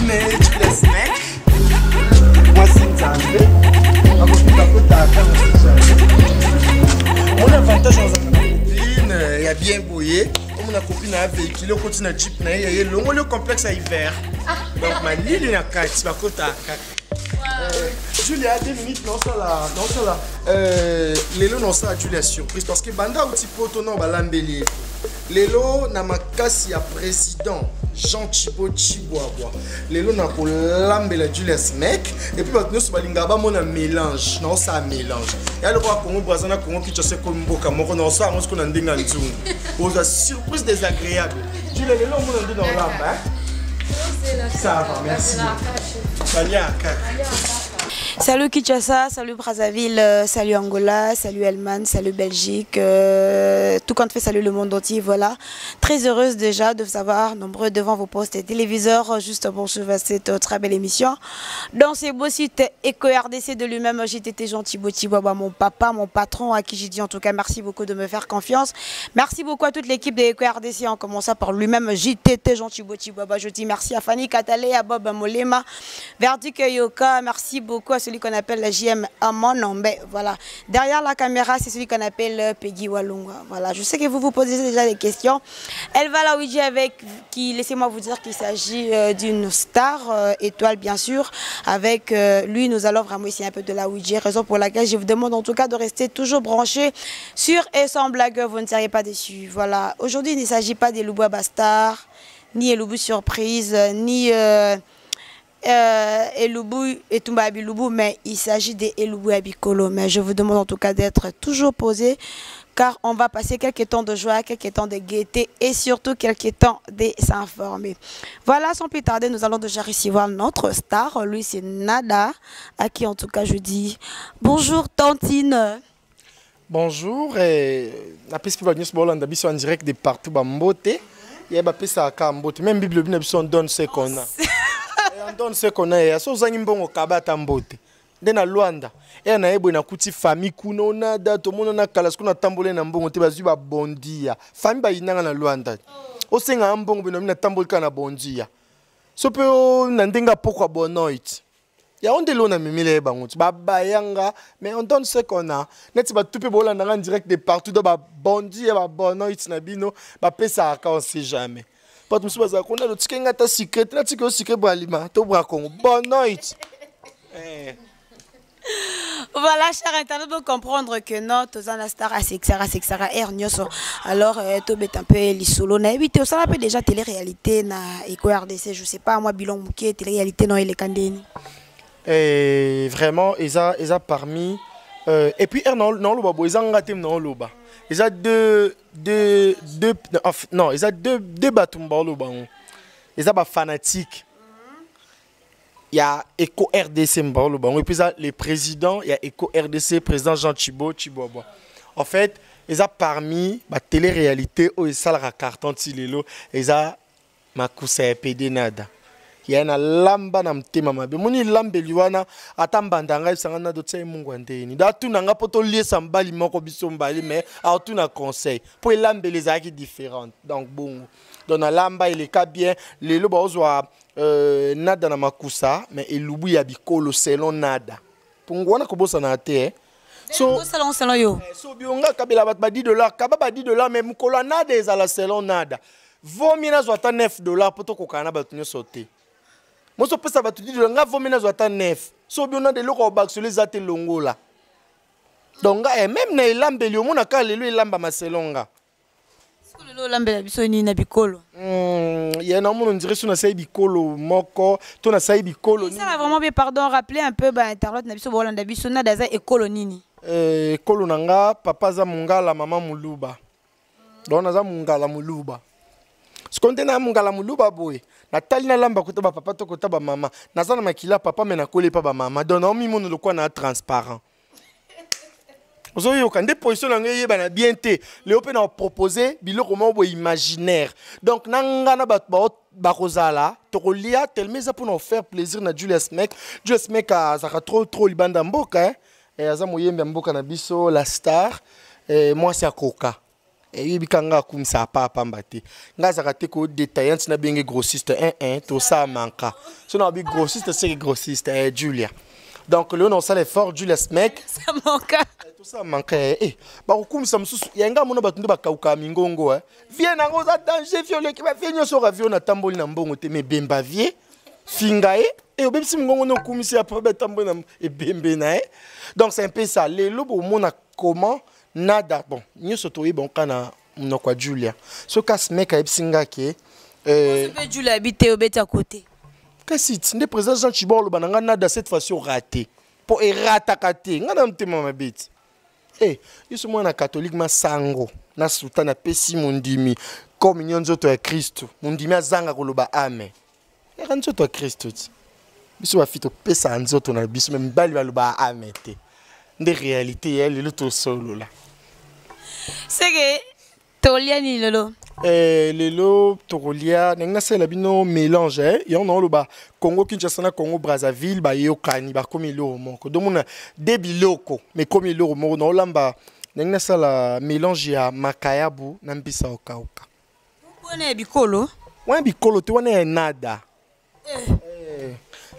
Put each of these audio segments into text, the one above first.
Julius Mek. Voici Nzambe. Mon avantage dans la copine, il y a bien boyé. Mon copine a véhiculé au côté de Jeep, il y a le complexe à hiver. Donc ma ligne est à 4, tu vas côté. Julia, 2 minutes, non, ça là. Lelo, non, ça a Julia surprise parce que Banda ou Tipoto, non, balambeli. Lelo, na makasi ya président Jean Chibo Chiboabwa. Lelo, na ko lambela Julius Mek. Et puis, nous sommes balingaba, mon mélange. Non, ça mélange. Et alors, Congo, Brazana, Congo, qui chasse comme Boka, mon non, ça, on se connaît en dessous. Aux surprise désagréable. Julia, Lelo, mon dit dans l'âme, ça va, merci. Salut Kinshasa, salut Brazzaville, salut Angola, salut Allemagne, salut Belgique, tout compte fait, salut le monde entier, voilà. Très heureuse déjà de vous avoir nombreux devant vos postes et téléviseurs, juste pour suivre cette très belle émission. Dans ces beaux sites Eco-RDC de lui-même, JTT Jean Thibaut Thibaut, mon papa, mon patron, à qui j'ai dit en tout cas merci beaucoup de me faire confiance. Merci beaucoup à toute l'équipe de Eco-RDC, en commençant par lui-même JTT Jean Thibaut Thibaut. Je dis merci à Fanny Katale, à Bob Molema, Verdict Yoka, merci beaucoup à celui qu'on appelle la JM Amon. Voilà. Derrière la caméra, c'est celui qu'on appelle Peggy Walunga. Voilà. Je sais que vous vous posez déjà des questions. Elle va la Ouija avec qui, laissez-moi vous dire qu'il s'agit d'une star étoile, bien sûr. Avec lui, nous allons vraiment essayer un peu de la Ouija. Raison pour laquelle je vous demande en tout cas de rester toujours branchés sur et sans blague. Vous ne serez pas déçus. Voilà. Aujourd'hui, il ne s'agit pas des Louboua Bastard, ni Eloubou Surprise, ni Eloubou et Tumbabi Loubou, mais il s'agit des Eloubou Abikolo. Mais je vous demande en tout cas d'être toujours posé, car on va passer quelques temps de joie, quelques temps de gaieté et surtout quelques temps de s'informer. Voilà, sans plus tarder, nous allons déjà recevoir notre star. Lui, c'est Nada, à qui en tout cas je dis bonjour Tantine. Bonjour, la piste pour News Bolanda, en direct de partout, Bambote. Il y a des gens qui ont même Bible, on donne ce qu'on a. On donne ce qu'on a. Si on a un bon kabata mbote. Dena Luanda. Et na ebo na kuti famille kuno na da to mono na kala skuna tambole na mbongo te bazu ba bondia. Famille ba inanga na Luanda. O senga mbongo bino na tambole kana bondia. So pe o na ndenga pokwa bonoit. Ya onde lo na mimile bango. Ba bayanga mais on donne ce qu'on a. Net ba tupe bolanda en direct de partout do ba bondia ba bonoit na bino ba pesa aka on sait jamais. Pas de soucis, on a le ticket à secret, la ticket au secret pour aliment, tout bracon. Bonne nuit. Voilà, chers internautes, pour comprendre que non, tous en star à Sexara, Ernioso. Alors, tout est un peu l'isolo. Na évité, on s'appelle déjà télé-réalité, na Eco-RDC, je sais pas, moi, Bilon Mouké, télé-réalité, non, il est candéni. Et vraiment, ils ont parmi. Et puis, non, ils ont raté, non, l'oba. Ils ont deux bâtons. Ils ont fanatiques. Il y a Eco-RDC, et puis les présidents, il y a Eco-RDC, président Jean Thibaut Thibaut. En fait, ils ont parmi la télé-réalité où ils ont la carton Tilelo, ils ont ma coussa PD nada. Il y a una lamba na mtema mabe moni lambe liwana atambanda ngai sangana do tsai mungwandeni da tuna nga poto liesa mbali moko biso mbali mais a tuna conseil pour lambe les aki différentes donc bon dans la lamba il est ka bien les loba ozwa nada na makusa mais elubu ya bikolo selon nada pour ngwana ko bosa na te so salon yo so bionga kabela bat ba $10 kaba ba $10 mais mukolo nada ezala selon nada vomi na zwa ta $9 poto ko kana batunyo sauter. Moi, je pense que tu dis que tu as fait 9. So bien on a des locaux sur les athées longola. Donc même na ilambeli on a calé lui lamba maselonga. Est-ce que le lambela biso ni na bikolo? Il y a un moment on dirait sur na sai bikolo moko, to na sai bikolo. Ça va vraiment bien pardon rappeler un peu ba internet na biso bolanda biso na daza ekolo nini? Ekolo nanga papa za mungala mama muluba. Donc na za mungala muluba. Ce qu'on dit na mungala muluba boy. Natali na lamba kota ba papa to kota ba mama. Nazana makila papa mais na kole pa ba mama. Donc na mi mono lokwa na transparent. Ozoyo kande position na ngeye ba na bien te. Le open a proposé biloko mo bo imaginaire. Donc nanga na ba kozala to kolia tellement ça pour nous faire plaisir na Julius Mek. Julius Mek a zaka trop libanda mboka hein. Et aza moyembe mboka na biso la star. Et moi c'est à Coca. Et bikanga kum sa papa mbate. Nga zakate ko détaillant na benge grossiste to ça manka. So na bi grossiste c'est grossiste Julia. Donc le on ça l'effort Julia Smek. Ça manque. Tout ça manque ba kum sa msusu yanga mona batunde bakauka mingongo Vie na ngoza danger viole ki ba vie nyoso ravio na tamboli na mbongo te me bemba vie. Fingae et obebisi mingongo no kumisi après betamboli na e bembe na Donc c'est un peu ça. Les lobos mona comment nada bon nous surtout bon kana mnokwa Julia so kas meka epsinga ke Julia habite au bête à côté kasi ndé président Jean Chibolo bananga nada cette fois-ci raté pour erata kate ngana mtema mabiti yusu mwana catholique masango na sultana pesi mundimi communion nzoto ya Kristo mundimi azanga koloba amen era nzoto ya Kristo biso bafito pesa nzoto na biso même bali baloba amen te ndé réalité elle le to solo là. C'est que Tolia ni lolo. Lelo Tolia nenga sela bino mélange et on a le ba Congo Kinshasa na Congo Brazzaville ba yokani ba comme loro moko domuna debiloko mais comme loro moko na olamba nenga sala mélange ya makayabu na mbisa okauka. Wana bikolo? Wana bikolo te wana nada.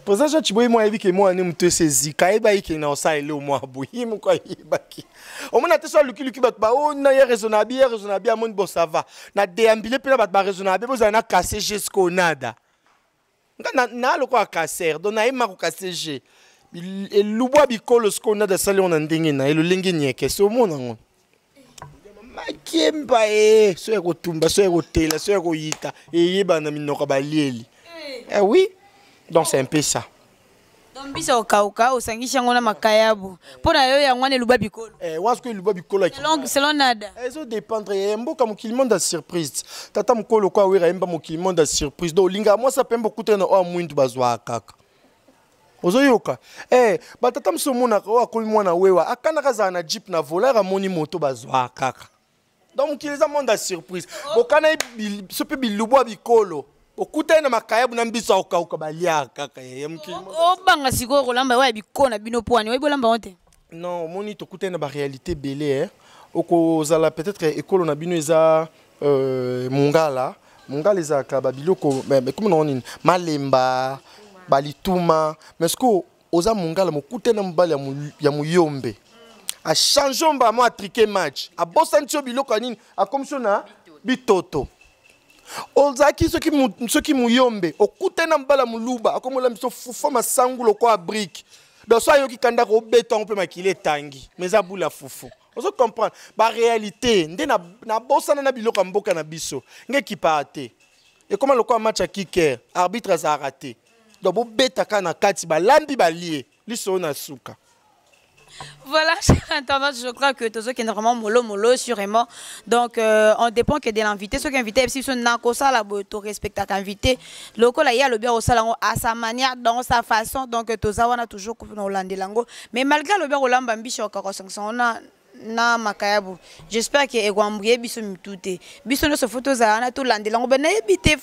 Président Jean Chiboyi moi ebi ke moi ne mto sezi kaiba ike na osaile o moi boyi mo kwa yibaki o mona te so luki bat ba o na ya raisonnable amon bo ça va na déambile pe na bat ba raisonnable bo za na casser jusqu'au nada na lo kwa casser donc na ima ko casser g e lubwa bikolo sko nada sale on ndenge na elo lengi nyeke so mona ngo makemba so ya kotumba so ya kotela so ya koyita yeba na minoko balieli oui. Donc c'est un peu ça. Donc bisa okauka osangisha ngona makayabu. Pona yo ya ngwane luba bikolo. Wasko luba bikolo. Selon nada. Eso dépendre mboka mokili da surprise. Tata mkolo kwa wira emba mokili da surprise. Do linga moi ça pembo kutena o mwindu bazwa kaka. Ozoyoka. Ba tata msomona ko akoli mwana wewa akana kaza na jeep na voleur amoni moto bazwa kaka. Donc mokili za monde da surprise. Bokana sope biluba bikolo. Okuta na makayabu na mbisa okauka balia kaka ya mkili. Banga siko kolamba wa bikona bino poani wa bolamba onte. Non, moni tokuta na ba réalité belé oko zala peut-être école na bino eza mungala eza ka babiloko mais comme non malemba balituma mais ce que oza mungala mokuta na mbala ya muyombe a changer mba mo atriquer match a bosancho biloko nini a comme ça na bitoto. Ozaki soki muyombe okutena mbala muluba akomola miso fufa masangulo kwa brique donc so ayoki kanda ko beton pe makile tangi mais abula fufu ozo comprendre ba réalité nde na bosana na biloko mboka na biso ngeki paate et comment le quoi match à kicker arbitre a raté donc bo beta kana kati ba lambi ba lié liso na suka. Voilà, chers internautes, je crois que tous ceux qui sont vraiment mollo, sûrement. Donc, on dépend que de l'invité. Ceux qui invitent, si sont nakosa la boto respecte à l'invité. Le col a le bien au salon à sa manière, dans sa façon. Donc, tous ça on a toujours coupé dans l'andelango. Mais malgré le bien au lamba ambition on a na makayabu. J'espère que Egwambouye biso mitute. Biso no se photos à na tout l'andelango. Ben ebité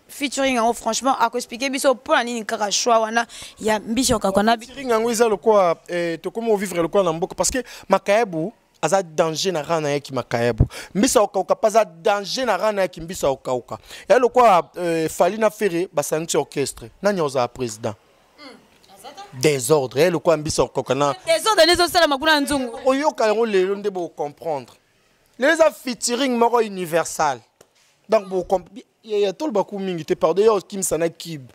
featuring en franchement à expliquer biso pour la nini kaka choix wana ya mbisho kakona featuring en wiza le quoi to comment vivre le quoi na mboko parce que makayabu aza danger na rana yaki makayabu mbisa okauka pas danger na rana yaki mbisa okauka ya le quoi fali na ferre basanti orchestre nani oza président désordre le quoi mbisa okauka na désordre les autres sala makuna nzungu oyoka ngo lelo ndebo comprendre les a featuring moko universal donc vous comprenez il y a tout le bakou mingi te pardon yo kim sana kib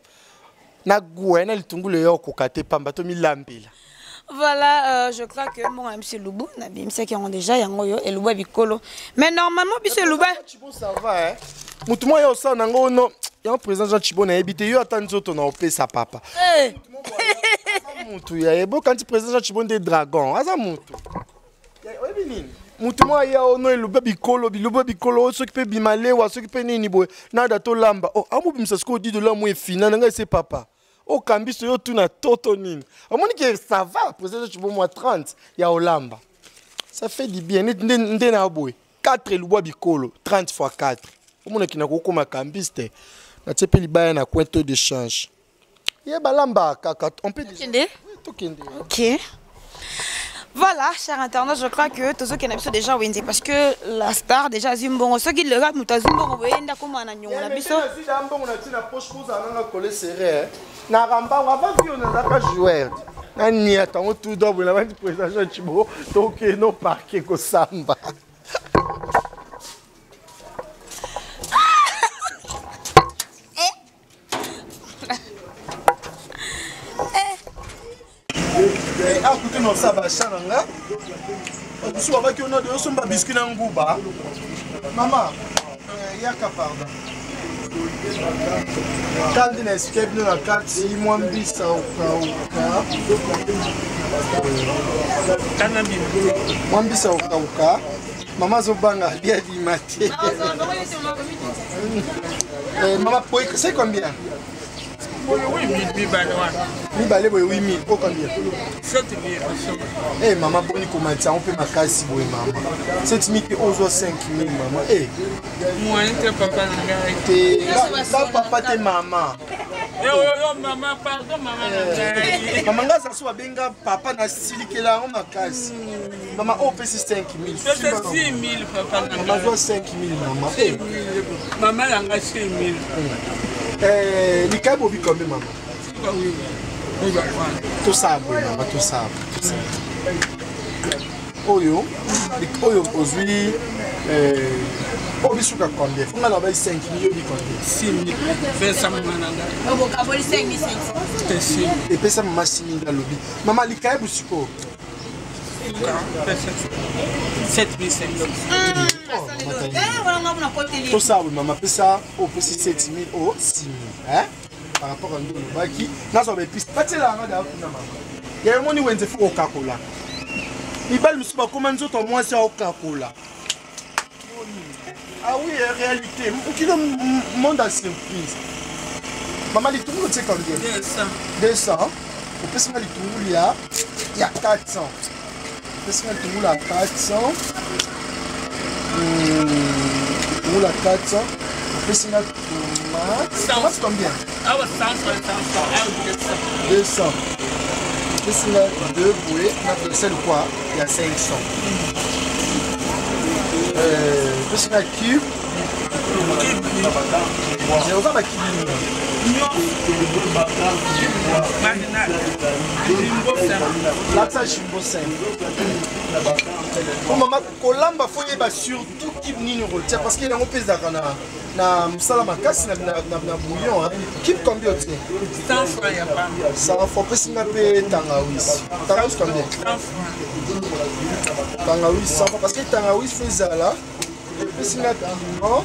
na gouena le tungu le yo kokate pamba to milambela. Voilà, je crois que mon MC Lubu na bimse qui ont déjà yango yo et Lubu bikolo mais normalement biso Lubu ça va hein mutu mo yo sa nango no ya président Jean Chibo na ebité yo atanzo to na opesa papa mutu ya ebo quand président Jean Chibo de dragon aza mutu oyebi nini mutu mo ya ono Lubu bikolo ceux qui peut bimalewa ceux qui peut nini boy na dato lamba oh amu bimsa sko di de la mo fina nga c'est papa o kambiso yo tuna toto nini omoni que ça va président Chibo mo 30 ya olamba ça fait du bien nde na boy 4 Lubu bikolo 30 x 4 omona kina ko koma kambiste na tsepe libaya na coin de change ye balamba kaka on peut dire OK. Voilà, chers internautes, je crois que tous ceux qui ont déjà Wendy parce que la star déjà Zimbongo, ceux qui le regardent, nous Zimbongo, Wenda comme un agneau. La biso. Na ramba on va vivre dans la joueur. Na ni attend tout double la présentation Chibo donc no parquet ko samba. Ah, écoutez, non, ça va, Chananga. Tu vois qu'on a de somba biscuit dans Ngouba. Maman, il y a qu'à pardon. Quand on escape nous la carte, si moi je dis ça au cas. Moi je dis ça au cas. Maman Zobanga, bien dit maté. Maman, c'est combien? Oui, 8000, pour combien? 7000. Eh, maman, bonne comment ça, on peut ma casse, maman. 7000 et 5000, maman. Eh, moi, je papa. Ça, papa, t'es maman. Maman, pardon, maman. Maman, ça soit bien, papa, n'a stylé que là, on ma casse. Maman, on peut 5000. C'est 6000, papa. Maman, 5000, maman. 6000. Maman, elle a 6000. Les cas bobby combien maman? Oui. Tout ça, maman, tout ça. Oyo, aujourd'hui, Obisuka combien? On a là-bas 5 millions de combien? 6 000. Pesa mananga. Et pesa maman 6 000 dans lobby. Maman, les cas Busuko? 7500. Tout ça, oui, maman, pesa au petit 7 000 ou 6 000. Hein? Par rapport à nous, qui n'a pas de piste. Pas de la maman. Il y a un monde où on se fait au Coca-Cola. Il va me dire comment nous autres, moi, c'est au Coca-Cola. Ah oui, en réalité, qui le monde a surprise. Maman, les tours, c'est combien? 200. Au plus, les tours, il y a 400. Au plus, les tours, il y a 400. Il y a 400. Au plus, il y a tomates. Ça va, c'est combien? 200. Au plus, il y a 2 bouées. C'est le quoi? Il y a 500. Plus il y a cube. C'est aussi ma cube. Là, ça, je suis beau simple. Maman, Kolamba, faut y aller surtout cube nino retient parce qu'il y a un peu de na salama kasi na bouillon. Cube combien? 100 francs, il n'y a pas. 100 francs, plus il y a tangawis. Tangawis combien? 100 francs. Tangawis 100 francs parce que tangawis fait ça là. Plus il y a piment.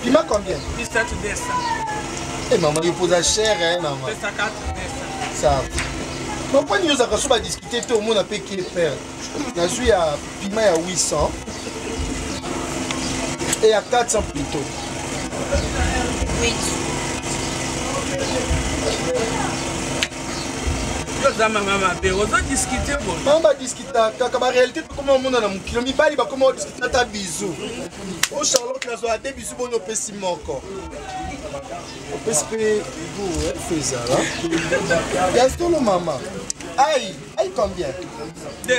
Piment combien? 17 200. Eh maman, il pose cher, hein, maman. 204 Ça. Mais pourquoi nous avons discuté tout le monde a payé qui est père? Nous avons eu un piment à 800 et à 400 plutôt. Oui. Maman va discuter. Maman va discuter. La réalité, comment on a un kilomètre, il va comment discuter ta bisou. Au Charlotte, nous avons des bisous pour nos petits encore. On peut se payer vous, fais ça là. Il y a tout le maman. Aïe, aïe combien? 200.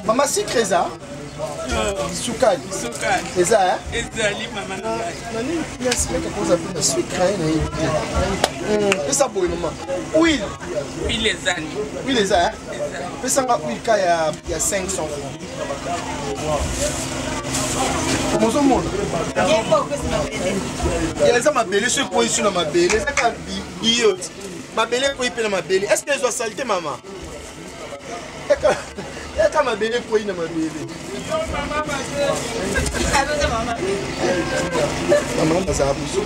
Maman, c'est ça? Soukali. C'est ça, hein? Et Zali, maman. Il y a ce mec qui pose un peu de sucre. Et ça, bon, maman. Oui. Oui, les Zali. Oui, les ça, hein? Et ça, il y a 500 francs. Comment ça, mon? Il y a ça, ma belle, je suis sur ma belle. C'est ça, biote. Ma belle, est pour ma belle. Est-ce qu'elle doit saleté, maman? Et quand ma belle pour une ma belle. Maman, ça a poussé.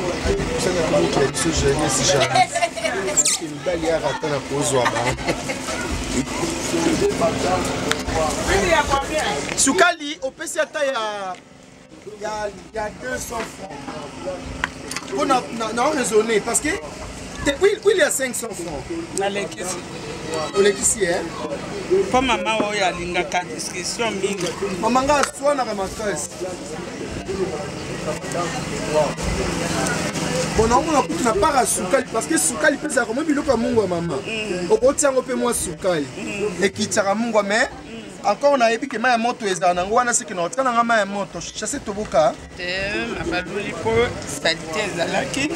Ça n'a pas été ce jeune, si jamais. Une balle à rater la pause. Soukali, au PC, il y a 200 francs. On a raisonné parce que. Oui, il y a 500 francs. On est ici, hein? Pour maman, il y a une discussion. Maman, soit on a ramassé. Bon, on a pris na para sukali parce que sukali pesa comme biloko mungu mama. Okotiango pe moi sukali. Et qui tara mungu mais encore on a ébi que ma moto ezana ngwana c'est que na otkana nga ma moto chasse toboka. Ma baluli po salité ezalaki.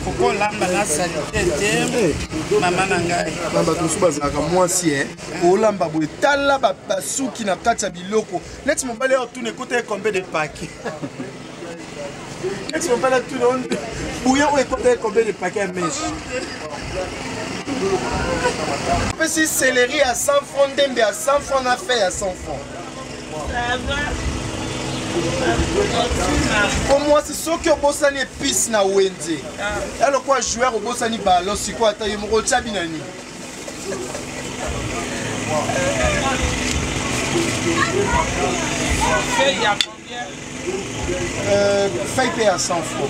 Poko lamba na salité te mama na ngai. Bamba to suba zaka mwasi olamba boye tala ba suki na kati ya biloko. Net mobale o tourner côté combien de paquets. Net mobale tourner bouillon ou côté combien de paquets mèche. Si céleri à 100 francs, dembe à 100 francs, na fait à 100 francs. Ça va. Pour moi, c'est ce que vous avez épices na wende. Alors quoi, joueur au bossani ballon, c'est quoi ta yemoro tchabinani. Feuille à combien? Feuille à 100 francs.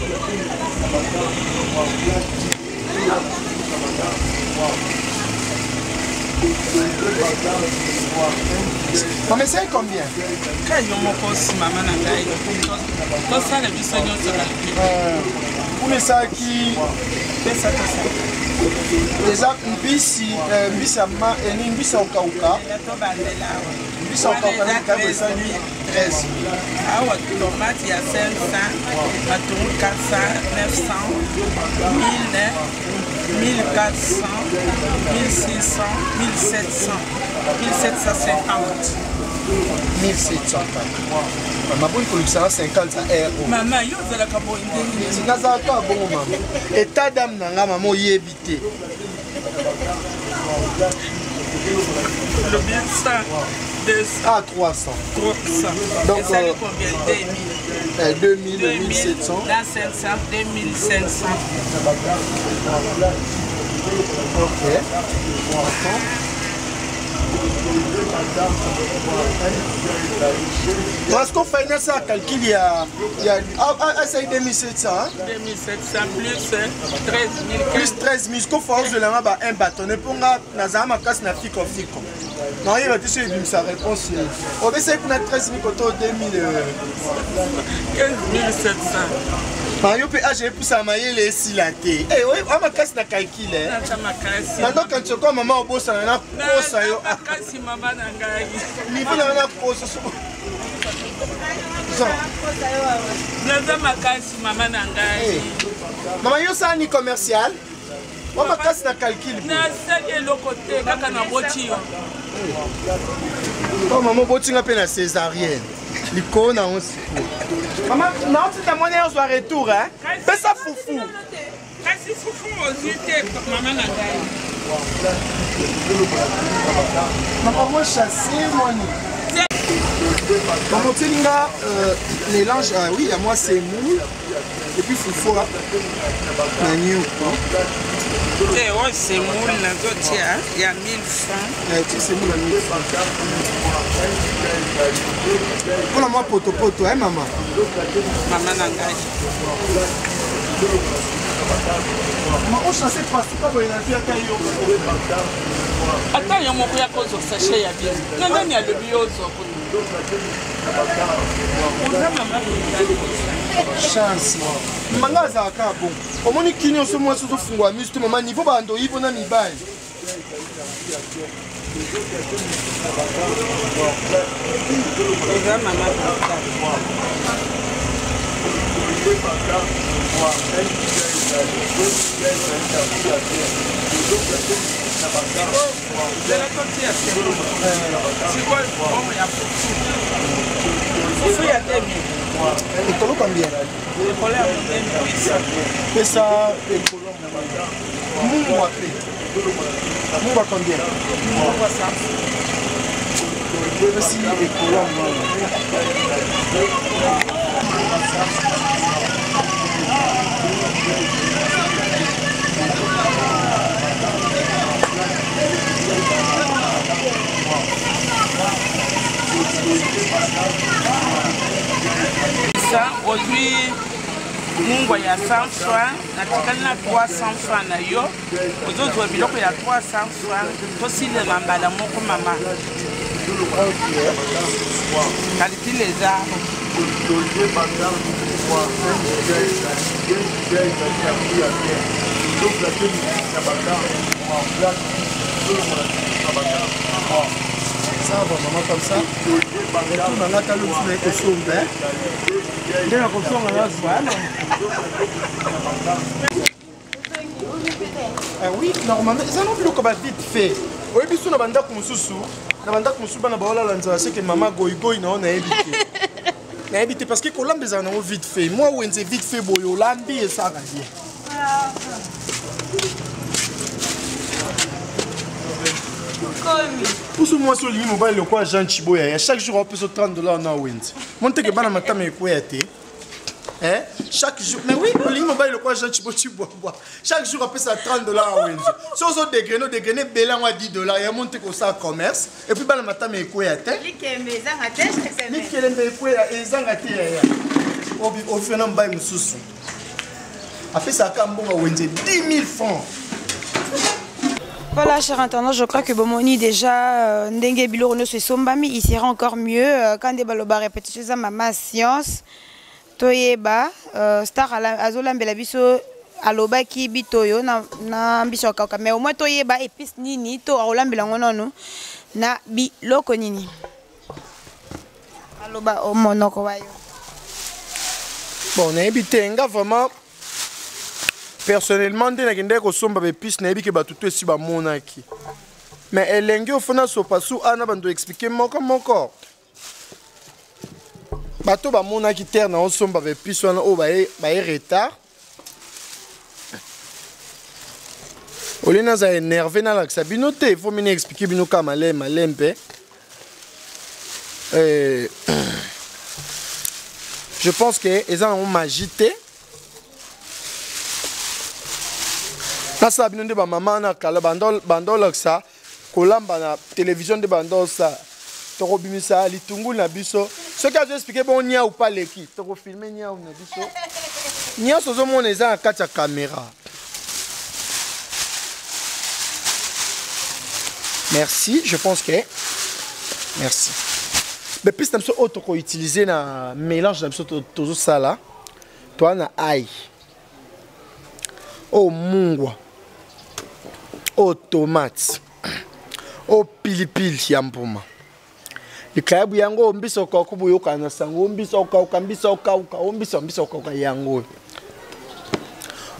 Mais c'est combien? Quand il y a mon si maman n'a pas eu, ça, les bisous sur la vie. Pour ça qui. Déjà, mbisi ama eni mbisi okauka. Mbisi okauka na kabe sani 13. Awa tomate ya 500, matungulu 400, 900, 1000, 1400, 1600, 1700, 1750. 1750. Ma bonne production 50 €. Maman, yo za la kabo indeni. Sinaza ka bon maman. État d'âme nanga maman yebité. Le bien ça. Ah 300. 300. Donc ça fait combien? 2000, 2700. Là 500, 2500. OK. Parce qu'on fait ça calcul il y a 2700 hein? 2700 plus 13 000. Plus 13 000. Ce qu'on fait, je l'ai un bâtonnet pour nga casse na fico. Non, il va te dire sa réponse. On va essayer pour 13 000 côté 2000. 15 700. Mario peut agir pour sa maille les silaté. Eh oui, on va casser la calcul. Maintenant quand tu vois maman au boss on a posa yo. Kasi maman na ngai. Ni vona na posa. Naza makasi maman na ngai. Maman yo ça ni commercial. On va casser la calcul. Na saki le côté kaka na boti yo. Oh maman boti nga pe na césarienne. L'icône on se. Maman, non, tu t'as monnaie au retour, hein? Fais ça foufou. Kasi foufou aussi, maman na ngai. Maman, moi chasser, moi ni. Maman, tu as mélange, oui, à moi c'est mou. Et puis foufou, là. Nagnou, quoi. Eh, ouais, c'est moule, il y a 1000 francs. Tu sais, c'est moule à 1000 francs. Pour moi, poto, hein, maman? Maman na ngai. Maman, on chasse pas, c'est pas bon, il a dit à Kayo. Attends, il y a mon frère qui a sachet à bien. Non, non, il y a le biozo. Chance. Manga zaka bon. Omoni kinyo so mwa so fungwa misto mama niveau bando ibo na mibai. Et colo combien? C'est ça, et colo. Mou va combien? Aussi, et colo. Ça, aujourd'hui, mungu ya 100 francs, natikali na 300 francs na yo. Ozozwa biloko ya 300 francs, tosilela mbala moko mama. Calcule eza. Ça va, maman, comme ça. Ah oui, normalement, ça non plus le vite fait. Oui, puis sur la bande comme sous, la bande comme sous, bana baola lanza, c'est que maman goy non on a évité. Na évité parce que kolam bezana vite fait. Moi où c'est vite fait boyo lambi et ça va bien. Pour ce mois sur ligne mobile le quoi Jean Chiboya, chaque jour on peut se $30 na wins. Monte que bana matame ekoyate. Hein? Chaque jour, mais oui, le ligne mobile le quoi Jean Chiboya tu bois. Chaque jour on peut ça $30 à wins. Si on des graines belé en $10, il y a monté comme ça commerce et puis bana matame ekoyate. Likembe zangate, c'est Ni kelembe ekoya ezangate ya. Au final on bail mususu. Après ça kambonga wins 10 000 francs. Voilà, chers internautes, je crois que Bomoni déjà, Ndenge Bilo se sombami, il sera encore mieux quand des baloba répétitions à maman science. Toyeba, star azola mbelabiso aloba ki bitoyo na ambition kaka mais au moins toyeba épice nini to olambela ngono na biloko nini. Aloba o monoko wayo. Bon, on a évité nga vraiment. Personnellement, je n'ai pas somba épices, je n'ai pas tout ici ba monaki. Mais elenge au fond so pasu ana bando expliquer mon corps. Bato ba monaki terre na somba épices wana o ba retard. Olina za énervé na la sabinoté, il faut me expliquer bino ka malempe. Je pense que ils ont magité. Nasa bino de ba maman na kala bandol ça kolamba na télévision de bandol ça to bimisa litungulu na biso ce que j'ai expliqué bon nia ou pas leki to filmer nia ou na biso nia sozo mona eza na kati ya caméra. Merci, je pense que merci. Mais puis ça auto ko utiliser na mélange na biso tozo sala toi na ail. Oh mungwa. Oh tomates, oh pilipili ya mbuma. Likabu yango mbiso kwa kubuyoka na sango mbiso kwa yango.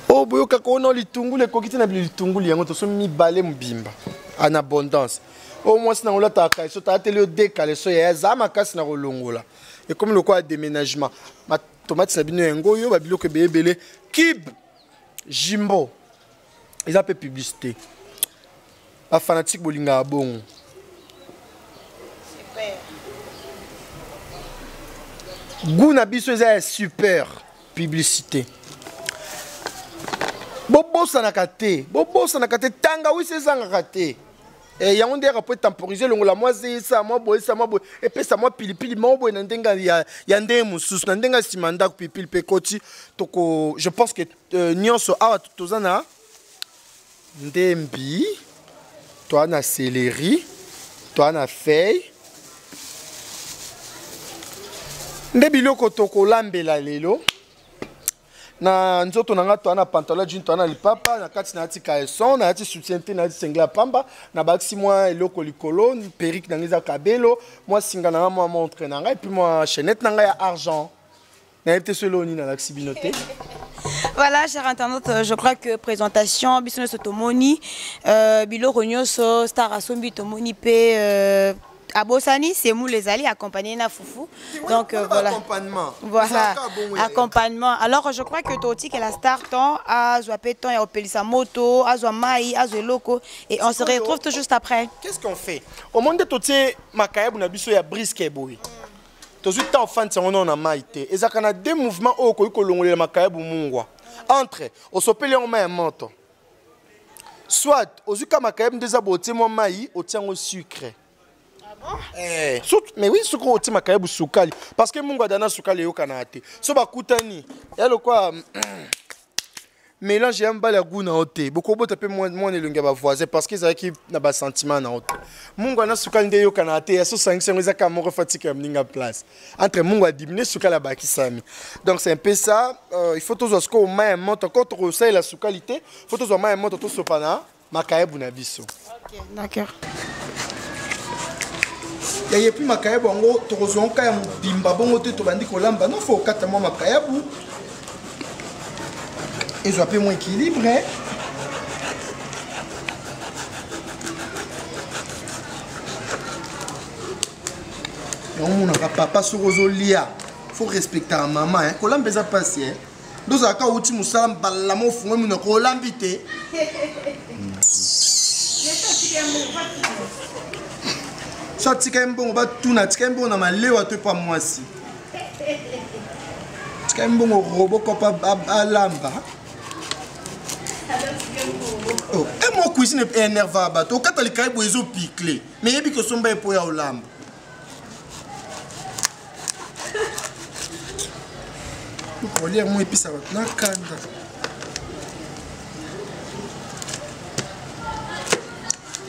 Oh buyoka kono litungule kokiti na litungule yango to so mibale mbimba en abondance. Au moins na olata ka so ta télé décalé so ya zama kasi na kolongola. Et comme le quoi déménagement, ma tomate na bino yango yo ba biloko belé kib Jimbo. Ils appellent publicité. La fanatique bolinga bon. Super. Gouna biso est super publicité. Bobo sanakate. Bobo sanakate tanga oui c'est sanakate. Et y a un des rapports temporisés le la moi c'est ça moi boy et puis ça moi pilipili moi boy nandenga ya ndé mususu nandenga simanda pilipili pekoti toko je pense que nyonso awa tozana ndembi toi na céleri toi na feuille ndebiloko toko lambela lelo na nzoto nanga toi na pantalon jean toi na lipapa na kati na tika son na ati soutien na ati sengla pamba na baxi moi eloko likolo perruque na ngeza kabelo moi singa na moi montre nanga et puis moi chaînette nanga ya argent na été seloni na laxibinoté. Voilà, chers internautes, je crois que présentation, Bisson Sotomoni, Bilo Rognoso, Star Asombi Tomoni P. Abosani, c'est mou les alliés accompagnés na Foufou. Donc voilà. Accompagnement. Voilà. Accompagnement. Alors je crois que Toti est la star temps à Zoapeton et au Pelissa Moto, à Zoamaï, à Zoeloko et on se retrouve tout juste après. Qu'est-ce qu'on fait? Au monde de Toti, Makaïb na biso ya brisque boy. Tozu ta fan on a maïté. Et ça kana deux mouvements au ko kolongole Makaïb mungwa. Entre au sopele en main monto. Soit aux uka Makaïb des aboté mon maï au tient au sucre. Mais oui, ce qu'on a makayabu soukali parce que mungu adana soukali yo kanate so bakutani ya lo quoi mélange ya mbala goût na ote beaucoup bota pe moi elonga ba voisin parce que ça qui na ba sentiment na ote mungu na sukali nde yo kana te ya so sanction eza ka moko fatika ya mninga place entre mungu a diminuer sukali ba kisami donc c'est un peu ça il faut toujours ce qu'on met monte quand on sait la sukalité faut toujours mettre monte tout sopana makayebu na biso. OK, d'accord. Et puis makayebu ngo tozonka ya mbimba bongo te to bandi kolamba non faut kata moi makayebu. Et je moins équilibré. On n'a pas sur Rosolia. Il faut respecter la maman. Quand on a passé, nous avons dit que nous avons fait un peu de colambité. Ça, c'est un bon robot à lamba. Oh, et mon cuisine est énervable. Au cas où les cailloux sont piqués, mais il y a que son bain pour y aller au lambe. Pour lire mon épice avec la canne.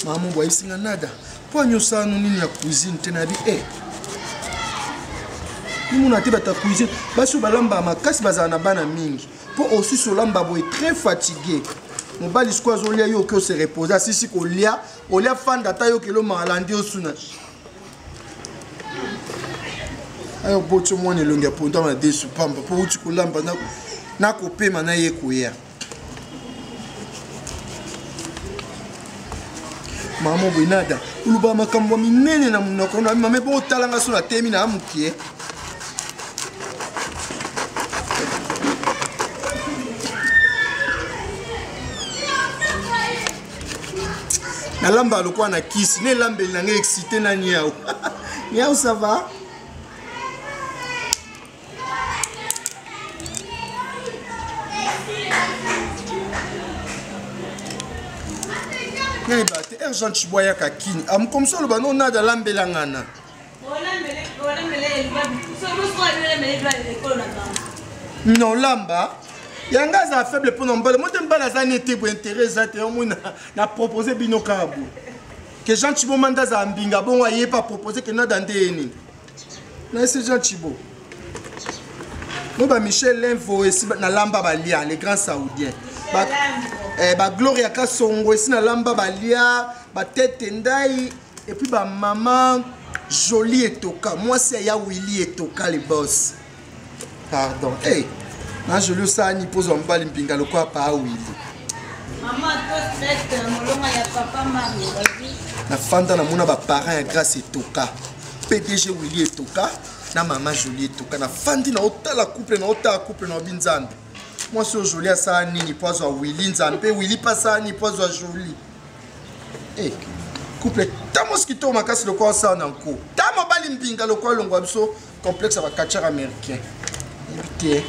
Maman voit ici nada. Pour nous ça nous n'y a cuisine tenabi eh. Nous on a été ta cuisine. Basu balamba makasi bazana bana mingi. Pour aussi sur lamba boy très fatigué. Mon bali squaz on lia yo que se reposer si ko lia fan data yo que lo malandi osuna. Ayo bocho mo ne longa ponto ma desu pamba pour uti ko lamba na ko pema na ye ko ya. Maman boy nada. Uluba makambo minene na munoko na mame bo talanga so na temi na amukie. Na lamba lokwa na kiss ne lambe na nge excité na niao. Niao ça va? Ne bate urgent chiboya ka kini. Am comme ça le bano na da lambe la ngana. Non lamba. Yanga za faible pour nombale. Moi t'aime pas la zanete pour intérêt za te on na proposer bino kabu. Que Jean Chibo manda za mbinga bon aye pas proposer que na dandeni. Na c'est Jean Chibo. Moi ba Michel Lenvo ici na lamba balia les grands saoudiens. Ba Gloria Kasongo ici na lamba balia ba tête ndai et puis ba maman Jolie et Toka. Moi c'est ya Willy et Toka les boss. Pardon. Hey. Na Jolie ça ni pose en balle mpinga le quoi pas Willy. Maman to traite molonga ya papa mari. Na fanda na mona ba parents ya grâce et Toka. PDG Willy et Toka na maman Jolie et Toka na fandi na otala couple na binzambe. Moi sur Jolie ça ni pozo Willy nzambe Willy pas ça ni pozo Jolie. Eh couple ta mosquito makasi le quoi ça nanko. Ta mobali mpinga le quoi longwa biso complexe ba catcher américain. Évitez.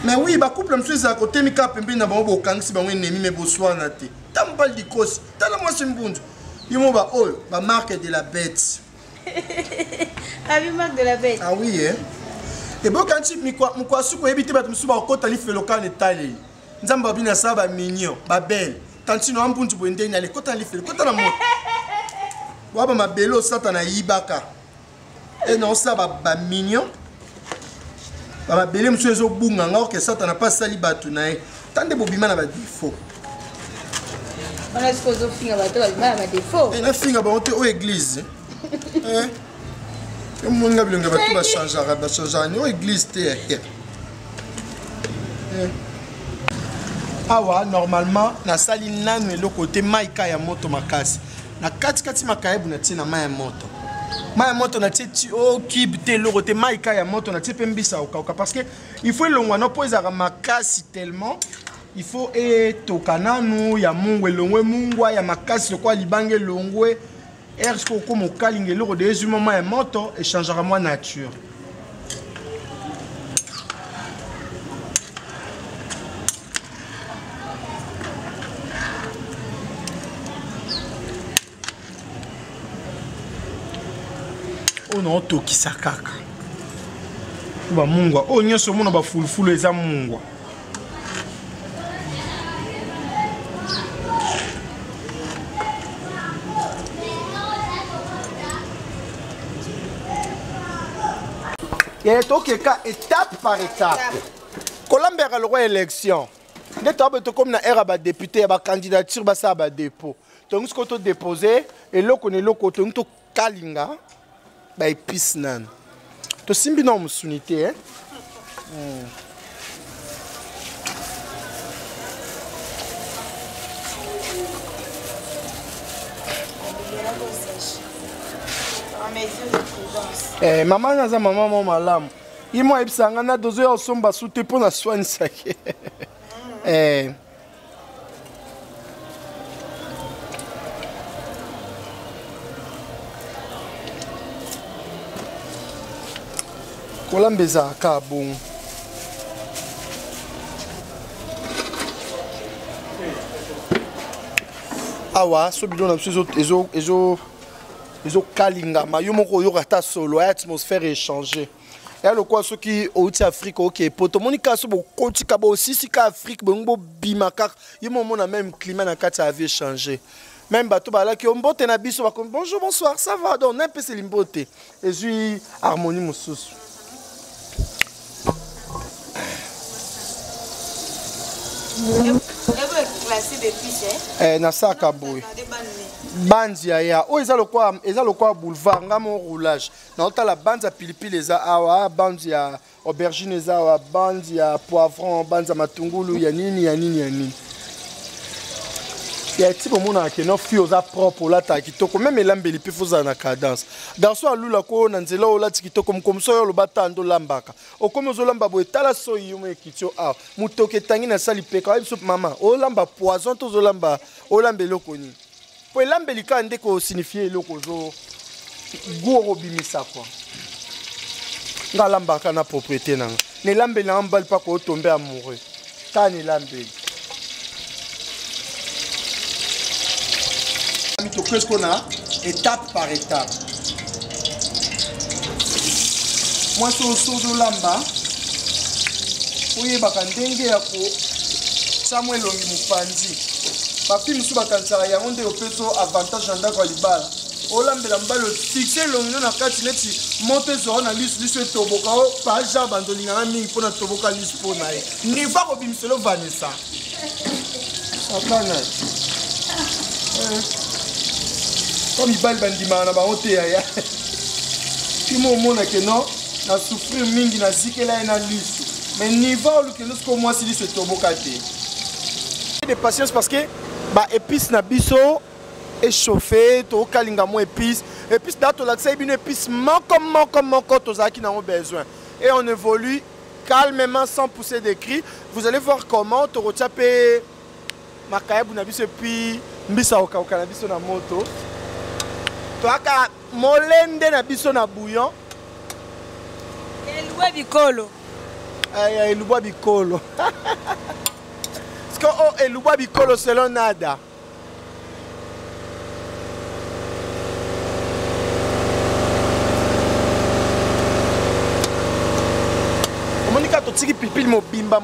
Mais oui, bah couple me suis à côté mi cap pembe na bango kangisi bango ennemi me boswana te. Tambal di kosi, tala moi simbundu. Yimo ba oh, ba marque de la bête. Ah oui, marque de la bête. Ah oui hein. Et bon quand tu mi quoi suko ebité ba msuba okota li feloka ne tali. Nzamba bina sa ba mignon, ba belle. Tantino ambundu boende na le kota li feloka kota na mo. Wa ba belo satana yibaka. Et non ça ba mignon. Ba belé monsieur zo bunga nga que ça n'a pas sali batu nae tande bobima na ba défaut on est ce que zo finga ba to ba défaut et na finga ba onte au église et mon nga bilonga ba to ba changer ni au église te awa normalement na sali nanu le côté maika ya moto makasi na kati makayebu na tina ma ya moto. Ma moto na titi o kibte le côté maika ya moto na tipe mbisa okauka parce que il faut longwa no poza makasi tellement il faut tokana nu ya mungwe longwe mungwa ya makasi kwa libange longwe est-ce que comme kalinge le de du moment ya moto et changera moi nature. On a toki sakaka. ba mungwa o nyonso mona ba fulfulu eza mungwa et tokeka étape par étape kolambeka le roi élection nde toabeto comme na era ba député ya ba candidature basa ba dépôt donc ce que to déposer eloko ne eloko to to kalinga ba épice nan to simbi na musunité hein maman naza maman mo malamu imo ebisanga na dozo ya somba sute po na soignisa ke kolambeza ka bon awa so bidon na ezo kalinga mayo moko yo rata solo atmosphère échanger ya le quoi ceux qui au Afrique OK poto monika so bo kotika bo sisi ka Afrique bo bima kaka yimo mona même climat na kati avait changé même bato bala ki ombote na biso ba bonjour bonsoir ça va donc un peu c'est limbote et puis harmonie mususu na saka boy bandia ya o eza lokwa boulevard ngamo roulage na otala bandia pilipili eza awa bandia aubergine eza awa bandia poivron bandia matungulu ya nini ya tipo mona ke no fio za propre la ta kitoko même elambeli pe foza na cadence garçon alula ko na nzela o la tikitoko mkomso yo lo batando lambaka okomo zo lamba bo etala so yumo ekitio a mutoke tangi na sali peka biso mama o lamba poison to zo lamba o lambelo koni po elambeli ka ndeko signifier eloko zo goro bimisa kwa nga lambaka na propriété nanga ne lambeli na mbali pa ko tomber amoureux tani lambeli qu'est-ce qu'on a étape par étape. Moi je suis au lamba. Oui, bakandenge yako Samuel Longi Mupanzi. Papi musu bakansara ya onde opeso avantage anda kwa libala. Olambela mbalo fixer longi na kati neti monte zo na lisu toboka o pa ja bandolinga na mingi pona toboka lisu pona e. Ni va ko bimselo Vanessa. Sapana. Comme il balle bandima na ba honte ya timo mona que non na souffrir mingi na zikela na lisu mais niveau le que nous comme moi si lisu toboka te de patience parce que ba épice na biso échauffé to kalinga mo épice dato la c'est une épice moko to zaki na ont besoin et on évolue calmement sans pousser des cris. Vous allez voir comment to retiape makayabu na biso puis mbisa oka na biso na moto. Toaka molende na biso na bouillon. Elubwa bikolo. Ay elubwa bikolo. Parce que oh elubwa bikolo selon nada. Monika to tiki pipili mobimba.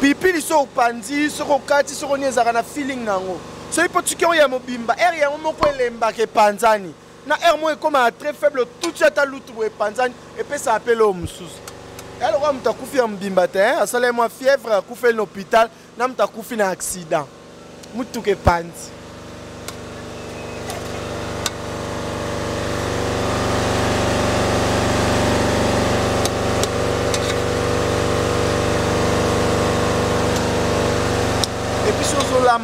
Pipili so panzi so kati so nyezaka na feeling nango. So il peut tuer ya mobimba er ya moko elemba ke panzani na er mo comme très faible tout ça ta lutu e panzani et puis ça appelle au mususu alors on t'a kufi mbimba te asale moi fièvre kufi l'hôpital na mta kufi na accident mutu ke panzi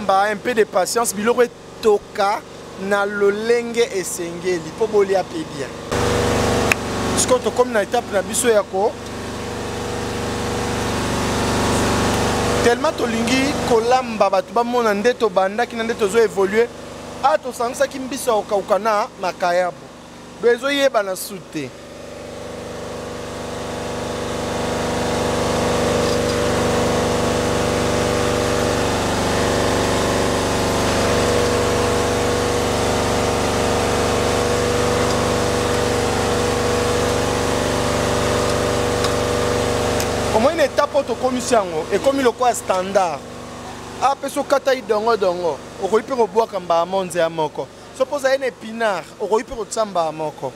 un peu de patience, biloko toka na lolenge esengeli po bolia pe bien. Parce que comme na étape na biso yako tellement tolingi kolamba batu ba mona ndeto banda ki na ndeto zo évoluer a to sangisa ki mbiso okauka makayabo. Bezo yeba na sute. poto komisi yango ekomi lokola standard ape so kata idongo dongo okoki mpe kobwaka mbala monze ya moko so poza ye na épinard okoki mpe kotia mbala moko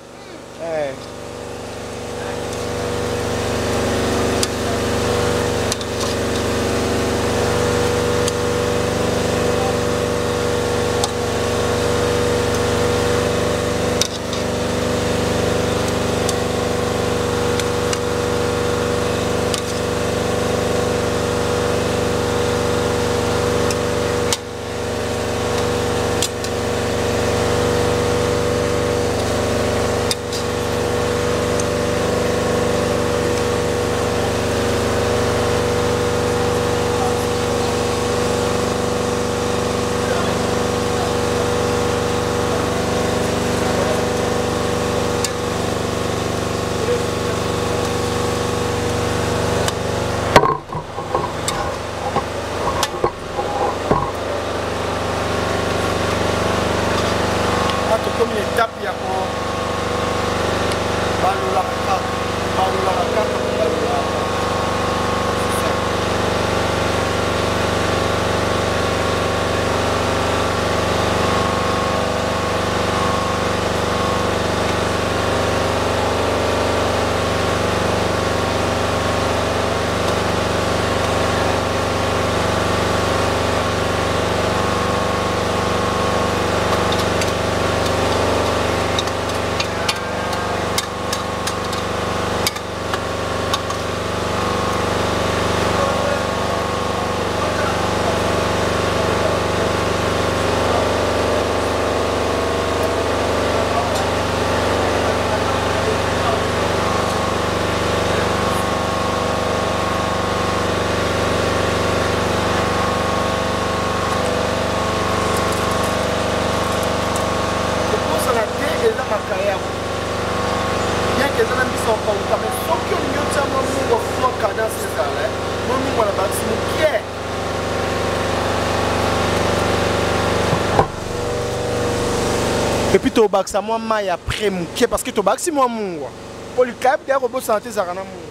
et puis tu baksa moi mai après mouké parce que tu baksi moi mungwa pour le cap des robots santé ça rana mungwa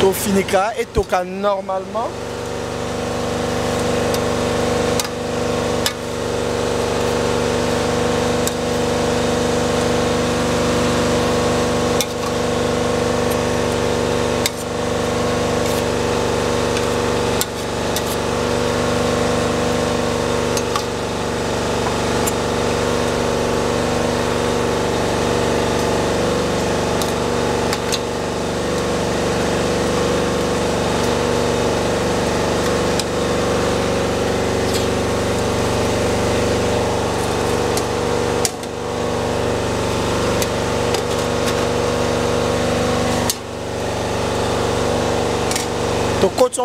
to finika et toka normalement.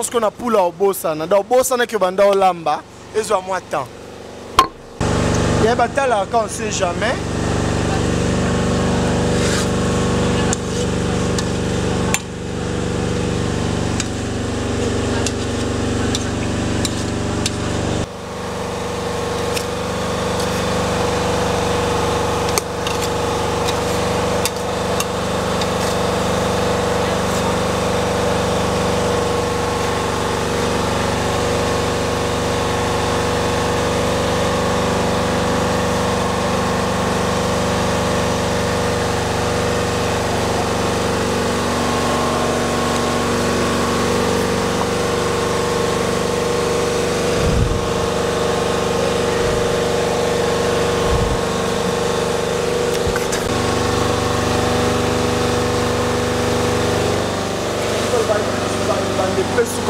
Ce qu'on a pour la Bosana, dans Bosana que banda olamba, et zo à moi temps. Il y a bataille quand on sait jamais.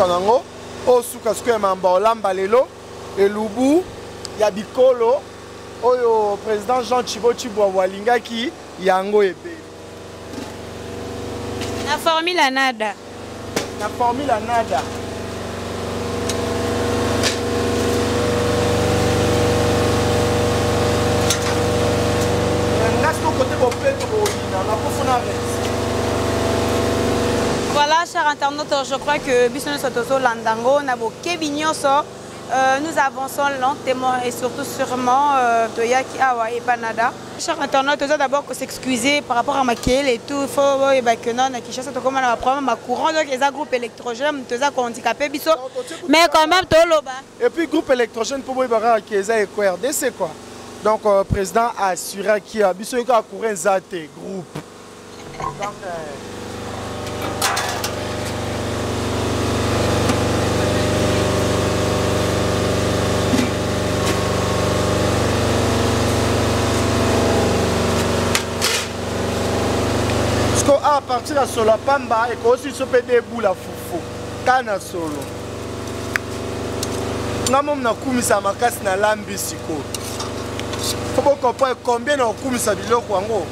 Nango o suka suka mamba olamba lelo elubu ya bikolo oyo président Jean Chibo Chibwa walingaki yango ebe na formule nada ngasko côté bopeto boina na kofuna res Voilà, chers internautes, je crois que Bisson Sotoso Landango, Naboke Bignonso, nous avançons lentement et surtout sûrement Toyaki Awa et Panada. Chers internautes, nous d'abord s'excuser par rapport à ma kiel et tout. Il faut que non, qui chasse comme un problème ma courant, donc les groupes électrogènes, tous les handicapés, Bisson. Mais quand même, tout le bas. Et puis, groupe électrogène pour moi, qui est QRD, c'est quoi? Donc, le président a assuré qu'il y a Bisson qui a couru un ZAT groupe. Donc, à partir de Solo Pamba et aussi se peut debout la foufou. Kana solo. Nous na kumisa makasi na lambi siko. Faut pas comprendre combien na kumisa biloko yango.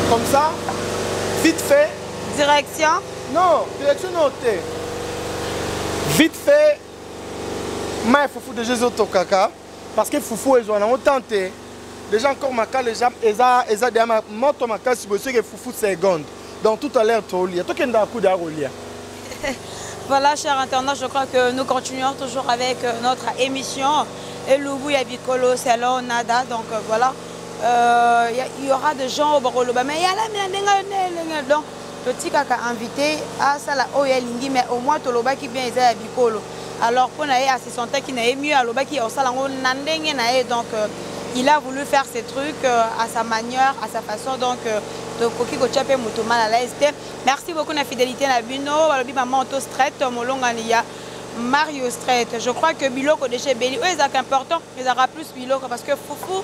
Comme ça, vite fait. Direction? Non, direction notée. Vite fait, mais Foufou de Jésus au caca. Parce que Foufou, ils ont tenté. Déjà encore ma cas, les gens, ils ont déjà monté ma cas si vous savez que Foufou seconde. Donc tout à l'heure, tu as lié. Toi qui es dans le coup d'arolier. Voilà, chers internautes, je crois que nous continuons toujours avec notre émission. Et Loubou Yabikolo, c'est là, nada. Donc voilà. Il y aura des gens au Baroloba, mais il y a la donc le tika a invité à Sala Oyelingi, mais au moins Toloba qui bien est à Bikolo. Alors pour naïe à se sentir qu'il n'est mieux à Loba qui est au Salango Nandenge naïe, donc il a voulu faire ses trucs à sa manière, à sa façon, donc de Koki Gochape Moutouma à l'aise. Merci beaucoup de la fidélité à Bino, à l'obi maman Auto Strait, Molongania. Mario Strait, je crois que Biloko de chez Belli, eux ils sont importants, ils auront plus Biloko parce que Foufou.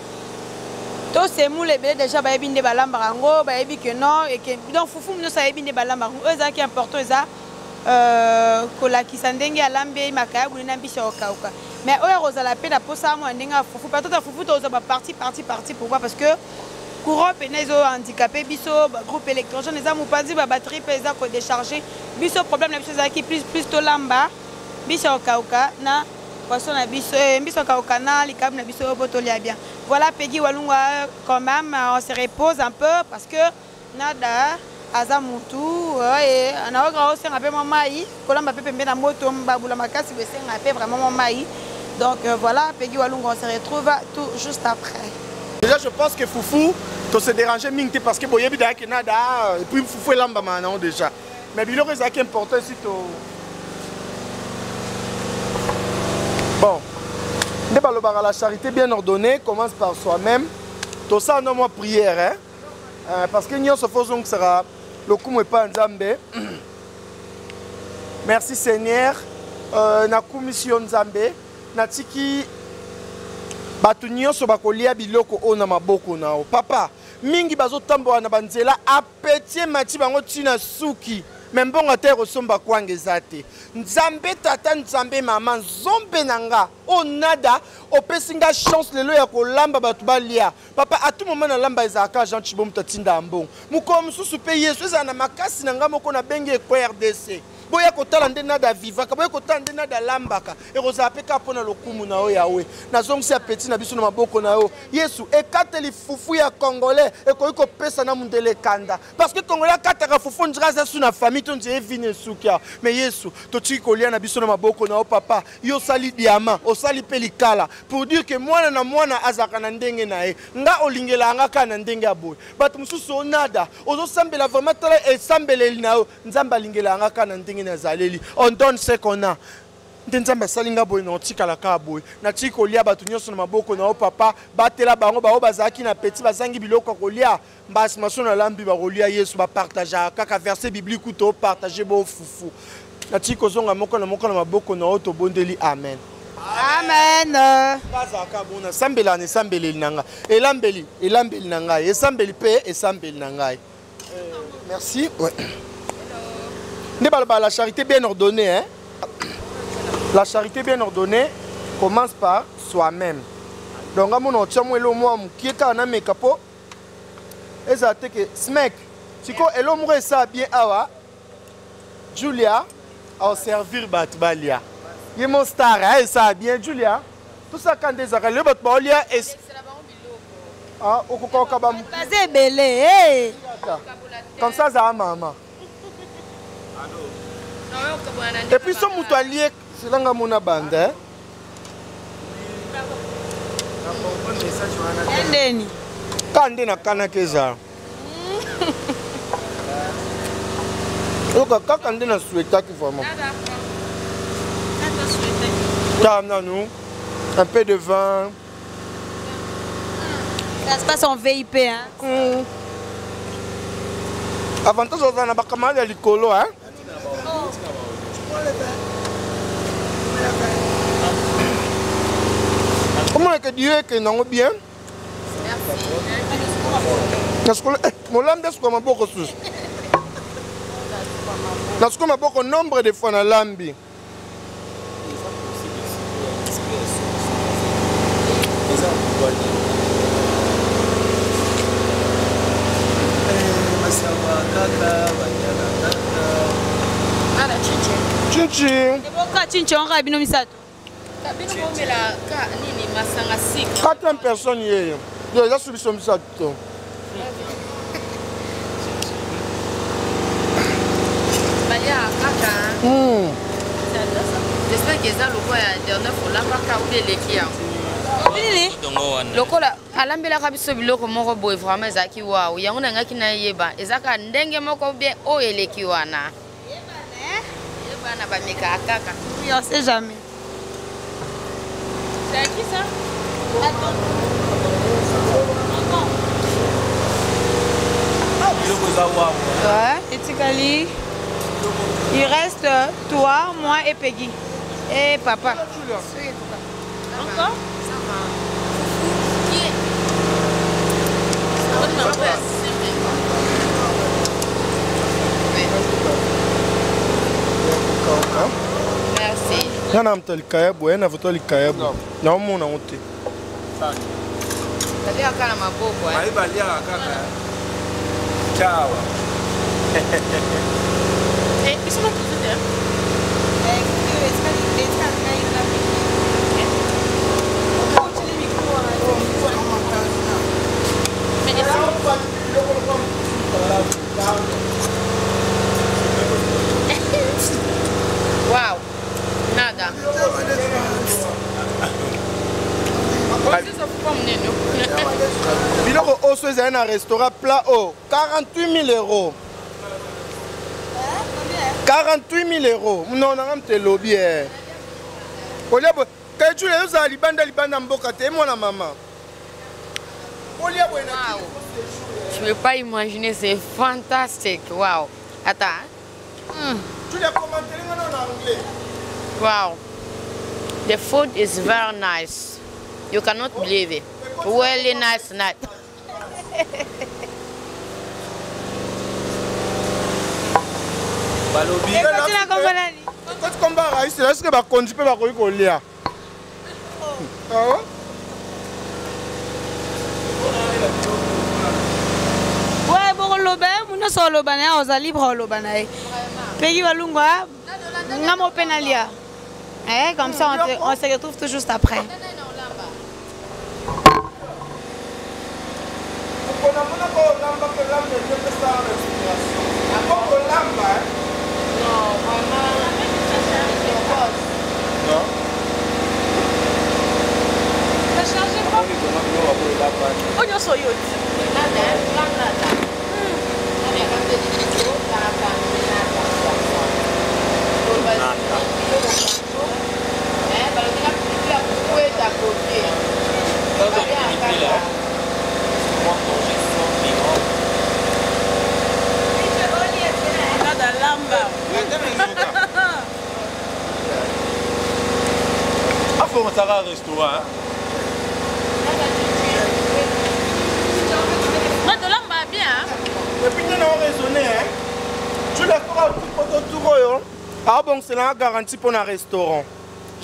Tous ces moules déjà baïbi de balambarango, baïbi que non et que donc Foufou nous savons bien de balambarango. Eux ça qui est important, ça kola qui s'endenge à l'ambé makaya boulina biso okauka. Mais eux rosala peine pour ça moi ndenga Foufou. Pas tout à Foufou tous ba parti pourquoi parce que courant penezo handicapé biso groupe électrogène les amu pas dit ba batterie pesa ko décharger biso problème la biso ça qui plus to lamba biso okauka na poisson na biso biso kaokana likab na biso botolia bien. Voilà, Peggy Walunga, quand même, on se repose un peu parce que nada, Azamutu, et on a aussi un peu maï, Colamba Pepe Mena Moto, Baboula Makasi, un peu vraiment maï. Donc voilà, Peggy Walunga, on se retrouve tout juste après. Déjà, je pense que Foufou, tu se dérangeais mingti parce que Boyebi Daki nada, et puis Foufou est lamba maintenant déjà. Mais Bilo, c'est qui est important ici. Bon. La charité bien ordonnée commence par soi-même. Tout ça, non, moi, prière. Hein? Parce que nous faisons que sera le coup n'est pas en Zambé. Merci Seigneur. Na commission Zambé. Na tiki. Batunio so bakolia biloko ona maboko nao. Papa, mingi bazo tambo na banzela apetie mati bango tina suki. Même bon terre somba kwange zate. Nzambe tata nzambe mama nzombe nanga. O nada opesinga chance lelo ya kolamba batu balia. Papa à tout moment na lamba ezaka Jean Chibom tatinda ambon. Muko mususu pe Yesu za na makasi nanga moko na benge ko RDC. boya kotala nde nada vivaka boya kotala nde nada lambaka ekozala mpe kaka mpo na lokumu na yo yawe nazongisi apeti na biso na maboko na yo yesu ekateli fufu ya congolais ekoki kopesa na mundele ekanda parce que congolais akataka fufu ndira aza su na famille to nzela evini esuki awa mais yesu totiki kolia na biso na maboko na yo papa yo osali diama osali mpe likala pour dire que mwana na mwana azalaka na ndenge na ye nga olingela nga kaka na ndenge ya boye bato mosusu onada ozosambela vraiment tala esambeleli na yo nzambe alingela nga kaka na ndenge na zaleli on donne ce qu'on a nde nzambe asali nga boye na otikala kaka boye natiki kolia bato nyonso na maboko na yo papa batela bango bao bazalaki na peti bazangi biloko ya kolia mbasi maso na lambi bakolia yesu bapartageaka kaka verset biblique ou topartage bofufu natiki kozonga moko na maboko na yo tobondeli amen. Amen. Bazaka bona sambela ne sambeleli nanga elambeli na ngai esambeli pe esambeli na ngai. Merci. Ouais. La charité bien ordonnée hein. La charité bien ordonnée commence par soi-même. Donc amona otchamo elo mo mukieka na mekapo ezate ke smek siko elo mo esa bien awa Julia au servir batbalia. Il est mon star, hein, ça bien, Julia. Tout ça quand des arrêts, le bot Julia est. Ah, au coco kabam. C'est belé, Comme ça, ça a maman. Et puis son moutoilier, c'est là que mon bande, hein. Quand on a canakeza. Quand on a souhaité qu'il faut vraiment. Nous, un peu de vin. Ça se passe en VIP, hein? Avantage, on a pas mal de l'icolo, hein? Comment est-ce que Dieu est que non bien? Merci. Mon lambe est comme un beau ressource. Parce qu'on a beaucoup nombre de fois dans l'ambi. Chinchin. Quatre personnes hier. Il y a subi son misato. J'espère que ça le dernière fois là pas kaude leki yango. Lokola alambela kabiso biloko moko boy vraiment ezaki wow. Yango na ngaki na yeba ezaka ndenge moko bien o eleki wana. Yeba na ba meka akaka. Oui, on sait jamais. C'est qui ça? Attends. Ouais, et Tikali. Il reste toi, moi et Peggy. Et papa. Encore? Ça va. Merci. Il y a un peu de caillabo, il y a un peu de caillabo. Il y a un peu de honte. Tadi akana maboko eh. Maiba lia kaka. Ciao. Eh, ils sont là tout de suite. Wow. Nada. Biloko oso ezali na restaurant plat o 48 000 euros. 48 000 euros. Non, on a un lobby. Quand tu es à Libanda Mboka, tu es mon maman. Je ne peux pas imaginer, c'est fantastique. Wow. Attends. Tu l'as commenté en anglais. Wow. The food is very nice. You cannot believe it. Really nice night. Balobi. Quand tu compares ici, est-ce que tu vas conduire à Kolia? Ouais, bon, le bain, on a sur le bain, on a libre le bain. Peggy Walunga, Namo Penalia. Comme ça, on se retrouve tout juste après. Faut que ça va au restaurant. Moi, de là, on va bien. Et puis, nous avons raisonné. Tu l'as fait autour. Ah bon, c'est la garantie pour un restaurant.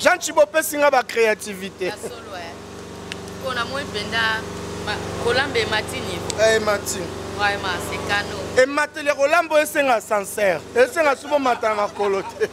Jean Chibopé, c'est une créativité. On a moins de Rolambe et Matini. Eh, Matine. Vraiment, c'est canon. Et Matele Rolambo, c'est un sincère. Et c'est un souvent matin à coloter.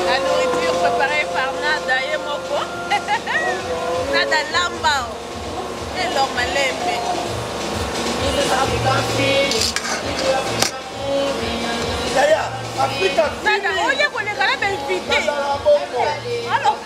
La nourriture préparée par Nada et Moko. Nada Lambao. Et l'homme Malembe. Nada, on y a qu'on est quand même invité. Alors,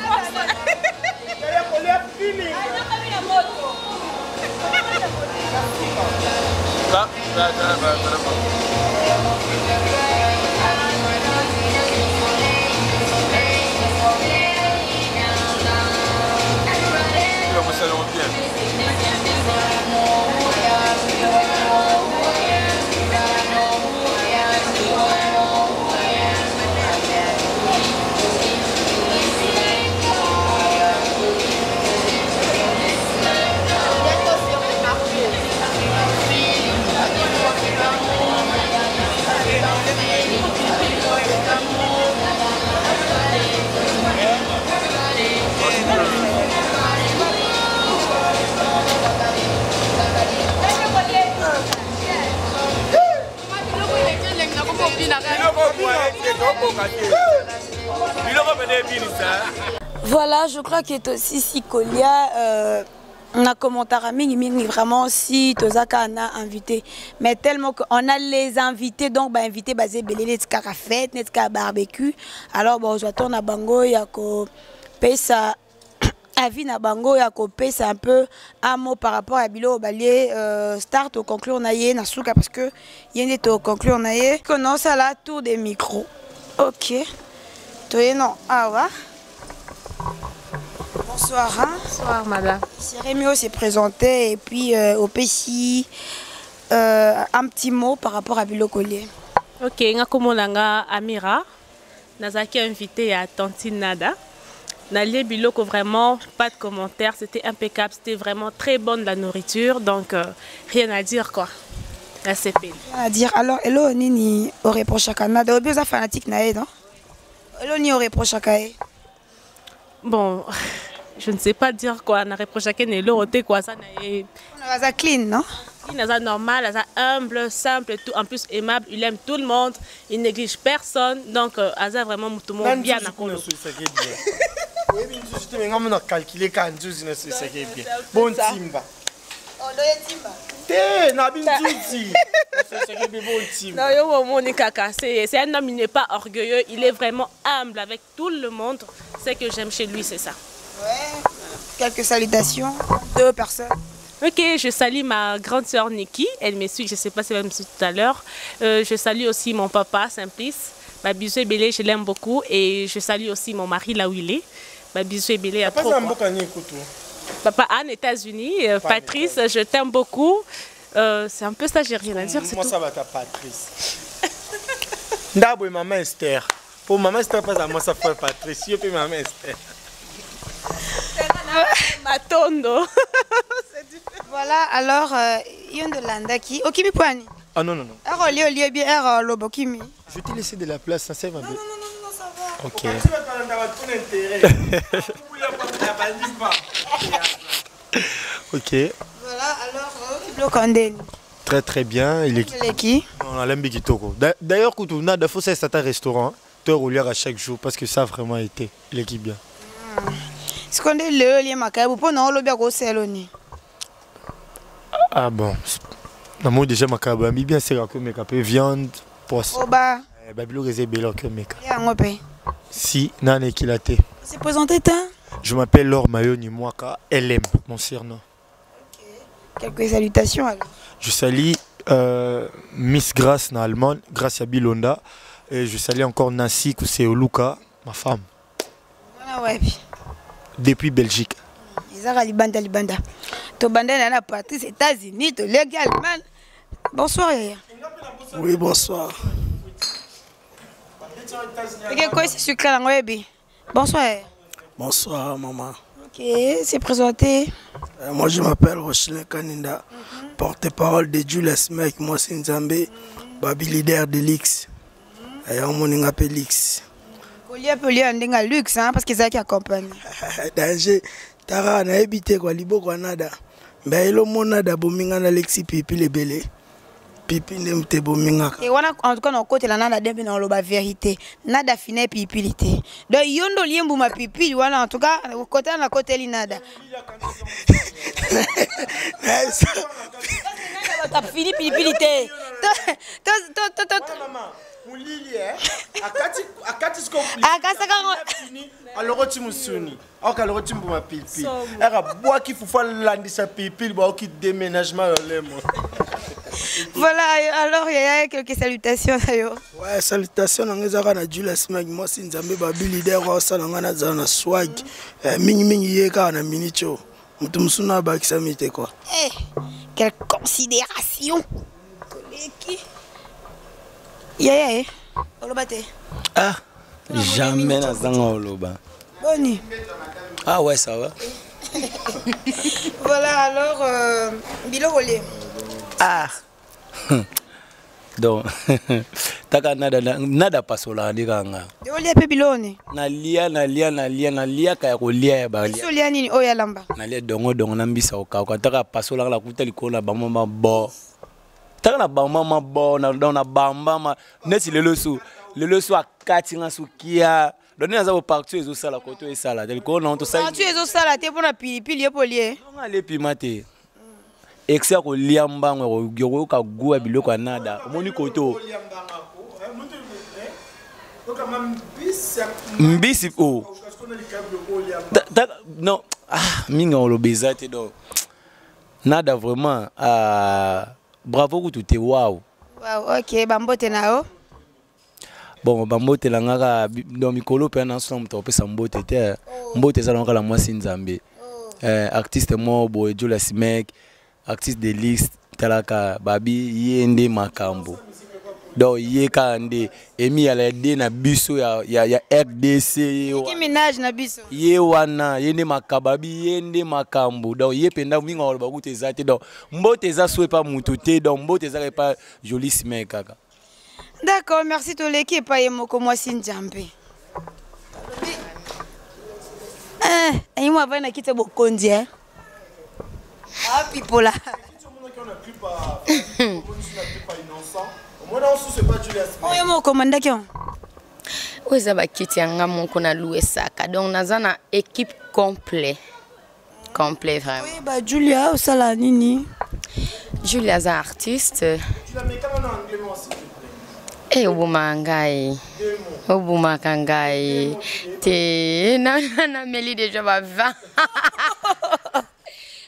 Voilà, je crois qu'il est aussi si Kolia. On a commenté à Mingi vraiment si Tozaka en a invité. Mais tellement qu'on a les invités, donc bah, invités basés Belé, Netska fête, Netska barbecue. Alors bon, je retourne à Bango, il y a ko pesa avis na Bango, il y a ko pesa un peu un mot par rapport à Bilo Balier start au conclure naïe na souka parce que il y a des au conclure naïe. Commence à la tour des micros. OK. Toi non, ah ouais. Bonsoir. Hein? bonsoir madame. Rémio s'est présenté et puis au PCI, un petit mot par rapport à Bilo Collier. Ok, ngakomolanga Amira. Nazaki invité à Tantine Nada. Nalie Biloko, vraiment pas de commentaires, c'était impeccable, c'était vraiment très bonne la nourriture, donc rien à dire quoi. La CP. Rien à dire. Alors, Elo Nini aurait reproché à Nada, au bien fanatique nae, non? Elo Nini aurait reproché à Kae. Bon, je ne sais pas dire quoi, on a reproché à Kenelo, quoi ça nae. On a clean, non? Il est normal, il est humble, simple et tout, en plus aimable, il aime tout le monde, il néglige personne, donc Aza vraiment tout le monde bien à Kolo. Oui, calculer quand Bon Timba. Oh, le Timba. C'est un homme, il n'est pas orgueilleux, il est vraiment humble avec tout le monde. Ce que j'aime chez lui, c'est ça. Ouais. Quelques salutations, 2 personnes. Ok, je salue ma grande sœur Niki, elle me suit, je ne sais pas si elle me suit tout à l'heure. Je salue aussi mon papa Simplice, Babisou Ebele, je l'aime beaucoup. Et je salue aussi mon mari là où il est. Babisou Ebele a trop. Papa Anne, États-Unis, Patrice, je t'aime beaucoup. C'est un peu ça, j'ai rien à dire. Moi, ça va ta Patrice. D'abord, maman Esther. Pour maman Esther, pas à moi, ça fait Patrice. Je peux maman Esther. Matondo. Voilà, alors, Yondolanda qui. Okimi Poani. Ah non, non, non. Je t'ai laissé de la place, ça va bien. Non, ça va. Ok. Ok. Voilà, alors, Okimi Très très bien. Il est qui? On a l'ambiguïtoko. D'ailleurs, quand on a des fois, c'est un restaurant. Tu es à chaque jour parce que ça a vraiment été l'équipe bien. Ce qu'on est le lien macabre, pour nous, le bien gros saloni. Ah bon. Non, déjà macabre, mais bien c'est que mes capes viande, poisson. Oba. Babylou réservé là que mes capes. Si, nane qui l'a été. C'est présenté tant. Je m'appelle Laure Mayoni Mwaka, LM, mon surnom. Quelques salutations alors. Je salue Miss Grace na Allemagne, Gracia Bilonda. Et je salue encore Nancy Kousseoluka, ma femme. Voilà, ouais. Depuis Belgique. Libanda. To banda na Patrice États-Unis, to légalement. Bonsoir Yaya. Oui, bonsoir. Ok, quoi c'est sucré là webi. Bonsoir Yaya. Bonsoir maman. Ok, c'est présenté. Moi je m'appelle Rochelle Kaninda, porte-parole de Julius Mek, moi c'est Nzambé, babi leader de l'X. Et on m'a appelé l'X. Collier appelé un dingue à luxe, hein, parce que c'est ça qui accompagne. Danger, Tara na habité quoi, libo quoi nada. Mais il a nada bominga na Lexi pipi le belé. Pipi n'aime bominga. Et on a en tout cas dans côté la nada dembe dans la vérité. Nada fine pipi lité. Donc yondo liembu ma pipi, voilà en tout cas côté na côté li nada. T'as fini pipi lité. Mulili akati sko fini alors tu musuni alors tu mbuma pipi era bois qui faut landisa pipi ba qui déménagement lemo. Voilà, alors il y a quelques salutations d'ailleurs. Ouais, salutations ngezaka na Julius Mek, moi c'est Nzambe babi leader wa salanga na zana swag mingi yeka na minicho mutu musuna ba kisamite quoi. Eh, quelle considération. Qui Yeah, Olobate. Ah, jamais na zanga oloba. Boni. Ah ouais, ça va. Voilà, alors, bilo rolé. Ah. Donc, taka nada pasola ndikanga. De rolé pe biloni. Nalia kaya kolia ba lia. Solia nini oya lamba. Nalia dongo na mbisa okaka taka pasola la kutali kona ba mama bo. Taka ba mama bo na bamba ma neti le leso akati nga sukia. Donne na za partout ezo sala koto esala. Tel ko na to sa. Tu ezo sala te pona pilipili epolie. On les pimate. Exia ko liamba ngo yo ka gua biloko nada. Omoni koto. Mbisi o. Non, minga on le bezate donc. Nada vraiment bravo que tout est wow. Wow, OK, bambote nao. Bon, bambote la ngaka dans mikolo pe na ensemble to pe sambote te. Mbote za ngaka la mwasi Nzambe. Artiste mo boy Julius Mek, artiste de liste talaka babi yende makambo. Donc yeka ande emi ya la de na biso ya RDC Qui ménage na biso. Ye wana yende makababi yende makambo. Donc ye penda minga olo ba kuté zate donc mbote za soué pas mututé donc mbote za pas joli Mek kaka. D'accord, merci to l'équipe pa yemoko mwasi Nzambe. Et moi va na kite bokondi hein. Ah pipola. Oyo moko mandaki on. Oza ba kiti anga moko na louesaka. Donc nazana équipe complet vraiment. Oui, bah Julia au sala nini. Julia est artiste. Tu la mets comment en anglais, moi, s'il te plaît? Eh, Obumangai. Obumakangai. Te. Na meli déjà va 20.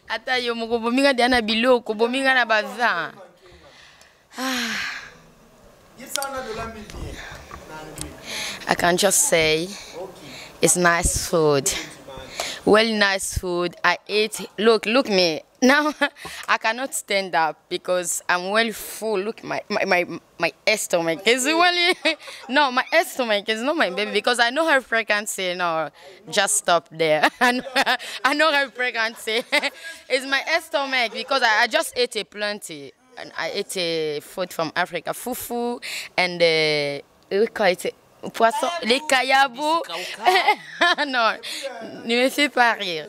Ata yo moko bominga diana biloko bominga na ba 20. I can just say it's nice food. Well, nice food. I ate. Look me. Now I cannot stand up because I'm well full. Look, my stomach is really no, my stomach is not my baby because I know her frequency. No, just stop there. I know her frequency. It's my stomach because I just ate a plenty. And I ate a food from Africa, fufu and we call it poisson, les kayabou. Non, ne me fais pas rire.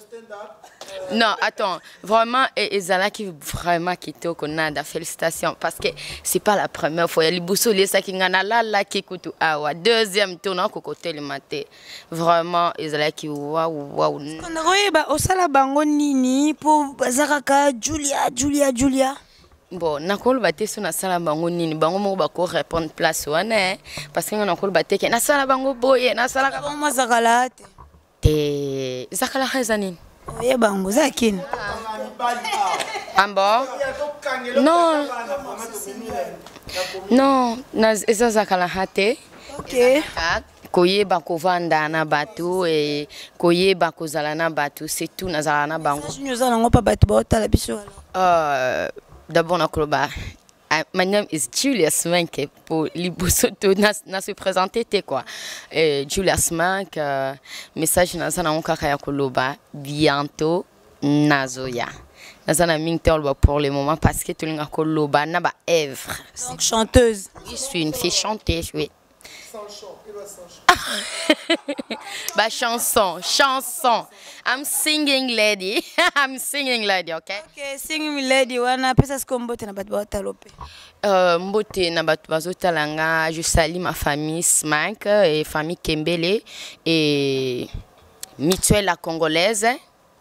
Non, attends, vraiment, Ezala qui vraiment quitté au Canada, félicitations, parce que c'est pas la première fois. Il y a les boussous, les sakingana, là, qui coûte awa. Deuxième tour, non, côté le matin. Vraiment, Ezala qui waouh. On a au salabango nini pour Zaraka, Julia. Bon, nakol bate so na sala bango nini bango mo ba ko répondre place wana parce que nakol bate ke na sala bango boye na sala bango mazakalate te zakala hazanini oye bango zakini ambo non na eza zakala hate OK koyeba kovanda na batu et koyeba kozala na batu c'est tout na zala na bango nyozala ngo pa batu ba otala biso d'abord, my name is Julia Smank pour Libosoto na se présenter quoi. Julia Smank message na sana on kaka ya koloba bientôt nazoya. Na sana mingtol pour le moment parce que tout le monde koloba na ba Èvre. Donc chanteuse. Je suis une fille chanteuse, oui. Bah chanson. I'm singing lady. Okay? Okay, singing lady. Wana pesa skombote na batu batalope. Mbote na batu bazotalanga. Je salue ma famille Smank et famille Kembele et Mutuelle la Congolaise,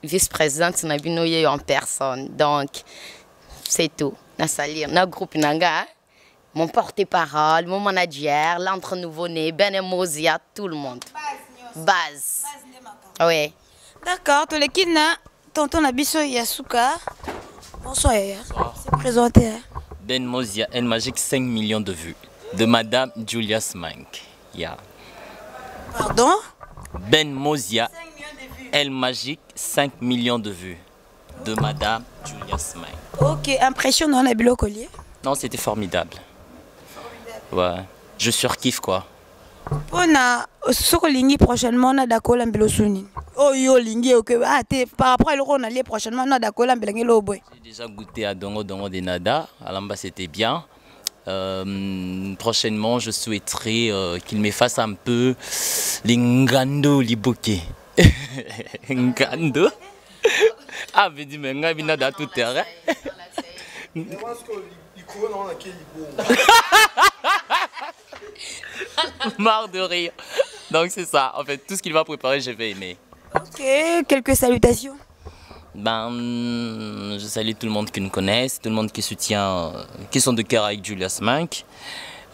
vice-présidente na binoye en personne. Donc c'est tout. Na salir na groupe nanga. Mon porte-parole, mon manager, l'entre nouveau-né, Ben Mosia, tout le monde. Base. Oui. D'accord, tous les kina, tonton Abisso Yasuka. Bonsoir, c'est présenté. Ben Mosia, El Magique, 5 millions de vues. De Madame Julia Smank. Yeah. Pardon? Ben Mosia, El Magique, 5 millions de vues. De Madame Julia Smank. Ok, impressionnant, la bilo collier. Non, c'était formidable. Ouais, je surkiffe quoi. On a ce prochainement on a d'accord l'ambelosuni. Oh yo lingi ok par rapport à l'euro on allait prochainement on a d'accord l'ambelangelo boy. J'ai déjà goûté à Dongo de Nada, à l'amba c'était bien. Prochainement je souhaiterais qu'il me fasse un peu l'ingando liboke. Ngando. Ah mais dis mais ngabinada tout terrain. Marre de rire. Donc c'est ça. En fait, tout ce qu'il va préparer, je vais aimer. Ok, quelques salutations. Je salue tout le monde qui nous connaisse, tout le monde qui soutient, qui sont de cœur avec Julia Smank.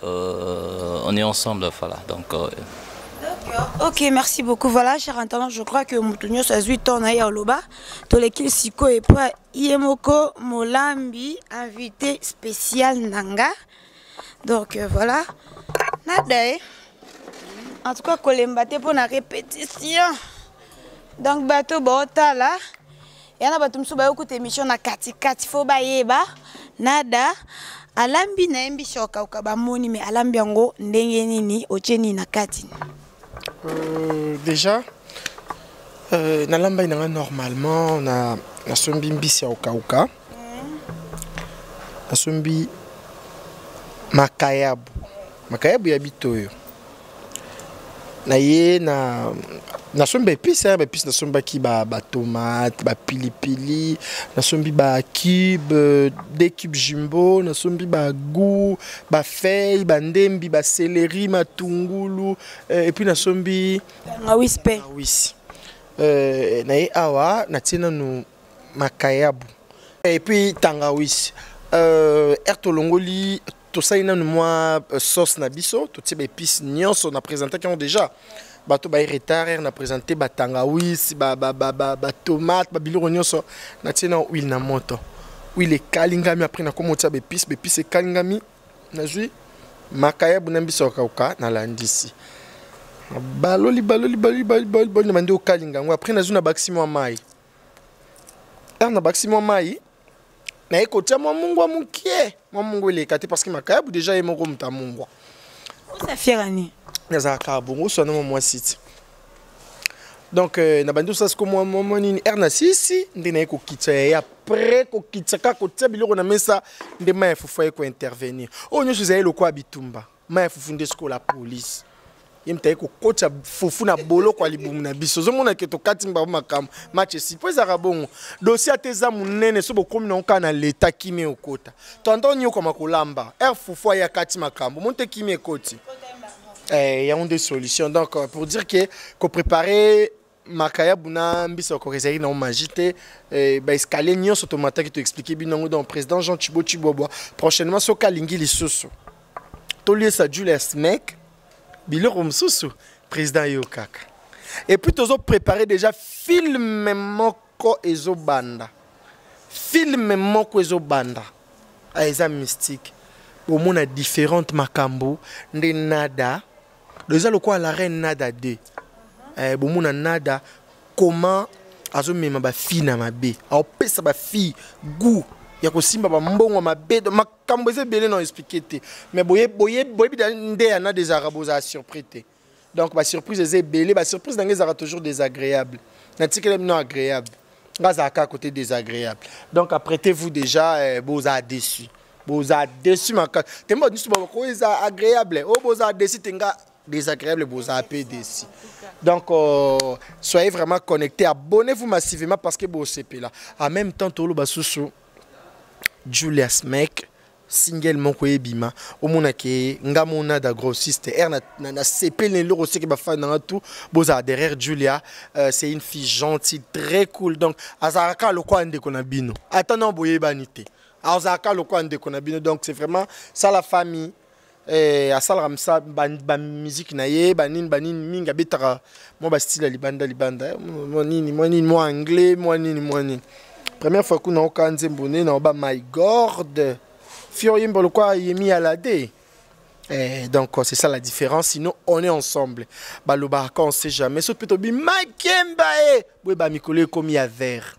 On est ensemble, voilà. Donc. Ok, merci beaucoup. Voilà, cher internaute, je crois que Moutounio a 8 ans à Oloba. Tous les kills Siko et pas Iemoko Molambi, invité spécial Nanga. Donc voilà. Nada. En tout cas, Kolembate pour la répétition. Donc, bateau bota là. Et on a bateau msouba écoute émission na kati faut bayeba. Nada. Alambi na embi shoka ukaba moni mais alambi yango ndenge nini ocheni na kati. Déjà, normalement, na sombi mbisi ya ukauka. Na sombi makayabu. Makayabu ya bitoyo. Na ye na sombi épice, épice na somba ki ba tomate, ba pilipili, na sombi ba cube, des cubes jumbo, na sombi ba goût, ba feuille, ba ndembi, ba céleri, matungulu, et puis na sombi wispe. Na ye awa na tina no makayabu. Et puis Tangawis. Ertolongoli, tout ça, il y a une sauce nabiso, toutes ces épices nyons, on a présenté qui ont déjà. Bato ba retard, on a présenté Tangawis, tomate, biloko nyonso, na tiena huile na moto. Huile kalingami après na komotia épices kalingami, na jui makaya bunambiso kauka na landisi. Baloli na mande o kalinga, après na zuna baximo mai. Na baximo mai. Na ekotia mwa mungwa mukie mwa mungu ile kati parce que makayabu déjà yemoko muta mungwa ça fierani naza ka bongo so na mwa site donc na bandu ça ce que moi nini erna sisi ndina eko kitsa ya après ko kitsa ka ko tia biloko na mesa ndema ya fufu eko intervenir onyo zuza ile ko abitumba ma fufu ndesko la police yemta ko kocha fufu na bolo kwa libumu na biso zomona ke to katimba makam match si poza rabongo dossier ateza munene so bokomi na okana leta kimi okota tonto nyo koma kolamba fufu ya kati makambo monte kimi ekoti il y a des solutions donc pour dire que préparer makaya buna mbiso ko réserver na magité ba escalier nyo automatique to expliquer binongo donc président Jean Thibaut Chibobo prochainement so kalingi lisusu to lié ça Julius Mek biloko msusu président Yokaka. Et puis tous préparé déjà film moko ezo banda. Film moko ezo banda. Aeza mystique. Au monde a différentes makambo de nada. Déjà le quoi la reine nada 2. Bon monde nada comment azo mema ba fille na mabe. A opesa ba fille goût. Ya ko simba ba mbongo mabe makambo eze belé non expliquer mais boye ndé ana des arabosations prêté donc ba surprise eze belé ba surprise ndenge zara toujours désagréable na tikele non agréable ngaza ka côté désagréable donc apprêtez-vous déjà boza déçu maka tembo nisu ba ko eza agréable o boza déçu tenga désagréable boza peu déçu donc soyez vraiment connectés, abonnez-vous massivement parce que bo CP là en même temps tolo basusu Julius Mek single moko ebima omona ke ngamona da grossiste na CP le loro c'est que ba fa na tout boza derrière Julia c'est une fille gentille très cool donc azaraka lo kwa ndeko na bino attendant boye banité azaraka lo kwa ndeko na bino donc c'est vraiment ça la famille à salamsa ba musique na ye banine minga betara mo ba style libanda mo anglais mo nini première fois qu'on a okanze mbone na ba my god Fiori mbolo kwa yemi alade donc c'est ça la différence sinon on est ensemble baloba quand on sait jamais so peut bi makemba boy ba mikole comme ya vert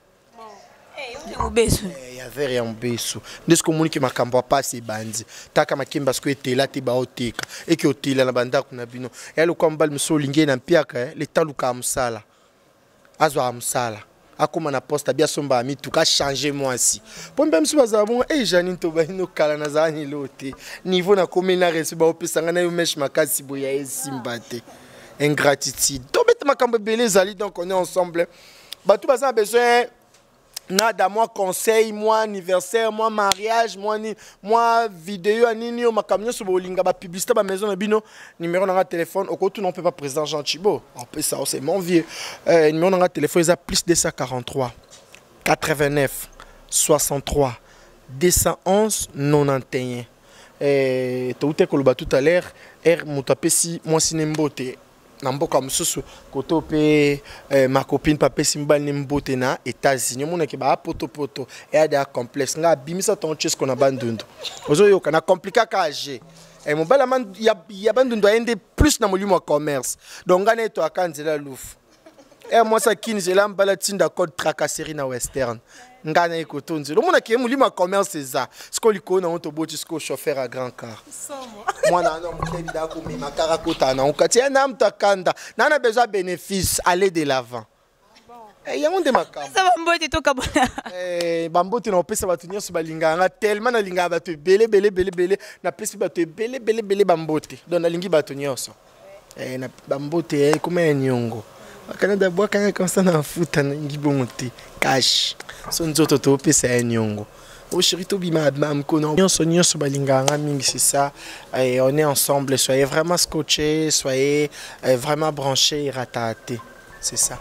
ya vert ya mbeso ndesko moni ki makambo passe bandi taka makemba sko etela te ba oteka et ki otela na banda kuna bino ya lo kwamba mso linge na mpiaka le taluka amsala azwa amsala akoma na poste bia somba mi tuka changer moi aussi pour même si bazabon Janine to bahino kala na zani lote niveau na komena resu ba opesanga na yo mesh makasi boya esimbate ingratitude to bête makambo belé zali donc on est ensemble ba tout baza besoin nada moi conseil moi anniversaire moi mariage moi vidéo anini o makamyo so bolinga ba publicité ba maison na bino numéro na téléphone au tout non peut pas président Jean Thibaut en plus ça c'est mon vieux numéro na téléphone ça plus 243 89 63 211 91 tout est koloba tout à l'heure mutapesi moi sinembote namboka mususu koto pe ma copine papa simbal nimbote na États-Unis mona ke ba poto et da complexe nga bimisa ton chess kona bandundu ozoyo kana compliqué ka age mon bala man ya bandundu ende plus na molimo commerce donc ngane to akanzela lufu moi ça kinzela mbala tinda code tracasserie na western ngana ekotonzi lo mona ke molimo commerce c'est ça ce qu'on liko na onto boti ce chauffeur à grand car moi na no mkebi da ko mi makara kota na okati na mtakanda na na besoin bénéfice aller de l'avant il y a un de makamba ça va mbote to kabona bambote na opesa batu nyoso balinganga tellement na linga batu belé na pesi batu belé bambote donc na lingi batu nyoso na bambote comme un nyongo Canada bois quand comme ça na futa ngi bongote cash son nzoto to pesa nyongo au chéri to bima mam kono nyonso balinganga mingi c'est ça et on est ensemble soyez vraiment scotchés soyez vraiment branchés et rattatés c'est ça.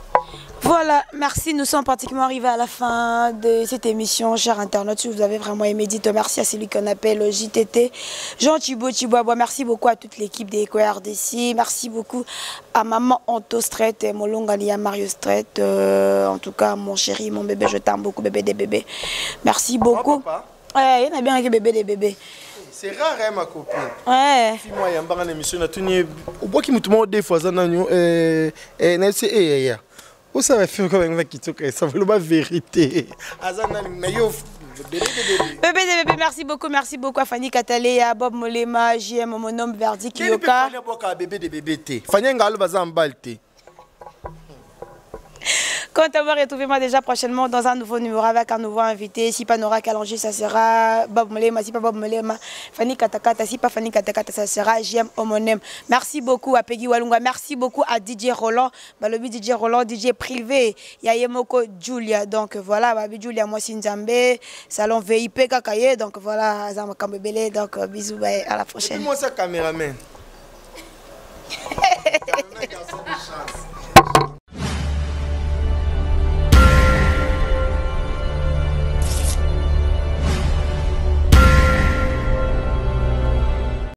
Voilà, merci. Nous sommes pratiquement arrivés à la fin de cette émission, chers internautes. Si vous avez vraiment aimé, dites merci à celui qu'on appelle JTT, Jean Thibaut Thibabois. Merci beaucoup à toute l'équipe des RDC. Merci beaucoup à maman Anto Strait et Molongalia Mario Strait. En tout cas, mon chéri, mon bébé, je t'aime beaucoup, bébé des bébés. Merci beaucoup. Il y en a bien qui bébé des bébés. C'est rare, hein, ma copine. Ouais. Si moi, il y a une émission, au bout qui me demande des fois, ça n'a où ça va faire comme un mec qui toque, ça veut la vérité. Bébé, merci beaucoup à Fanny Katale, à Bob Molema, JM, mon homme Verdi Kiyoka. Quant à moi, retrouvez-moi déjà prochainement dans un nouveau numéro avec un nouveau invité. Si pas Nora Kalangi, ça sera Bob Molema. Si pas Bob Molema, Fanny Katakata. Si pas Fanny Katakata, ça sera JM Homonem. Merci beaucoup à Peggy Walunga. Merci beaucoup à DJ Roland. Balobi DJ Roland, DJ privé. Yayemoko Julia. Donc voilà, Babi Julia, moi Sinzambe, salon VIP Kakaye. Donc voilà, Zamakambele. Donc bisous, à la prochaine. Moi, ça caméraman.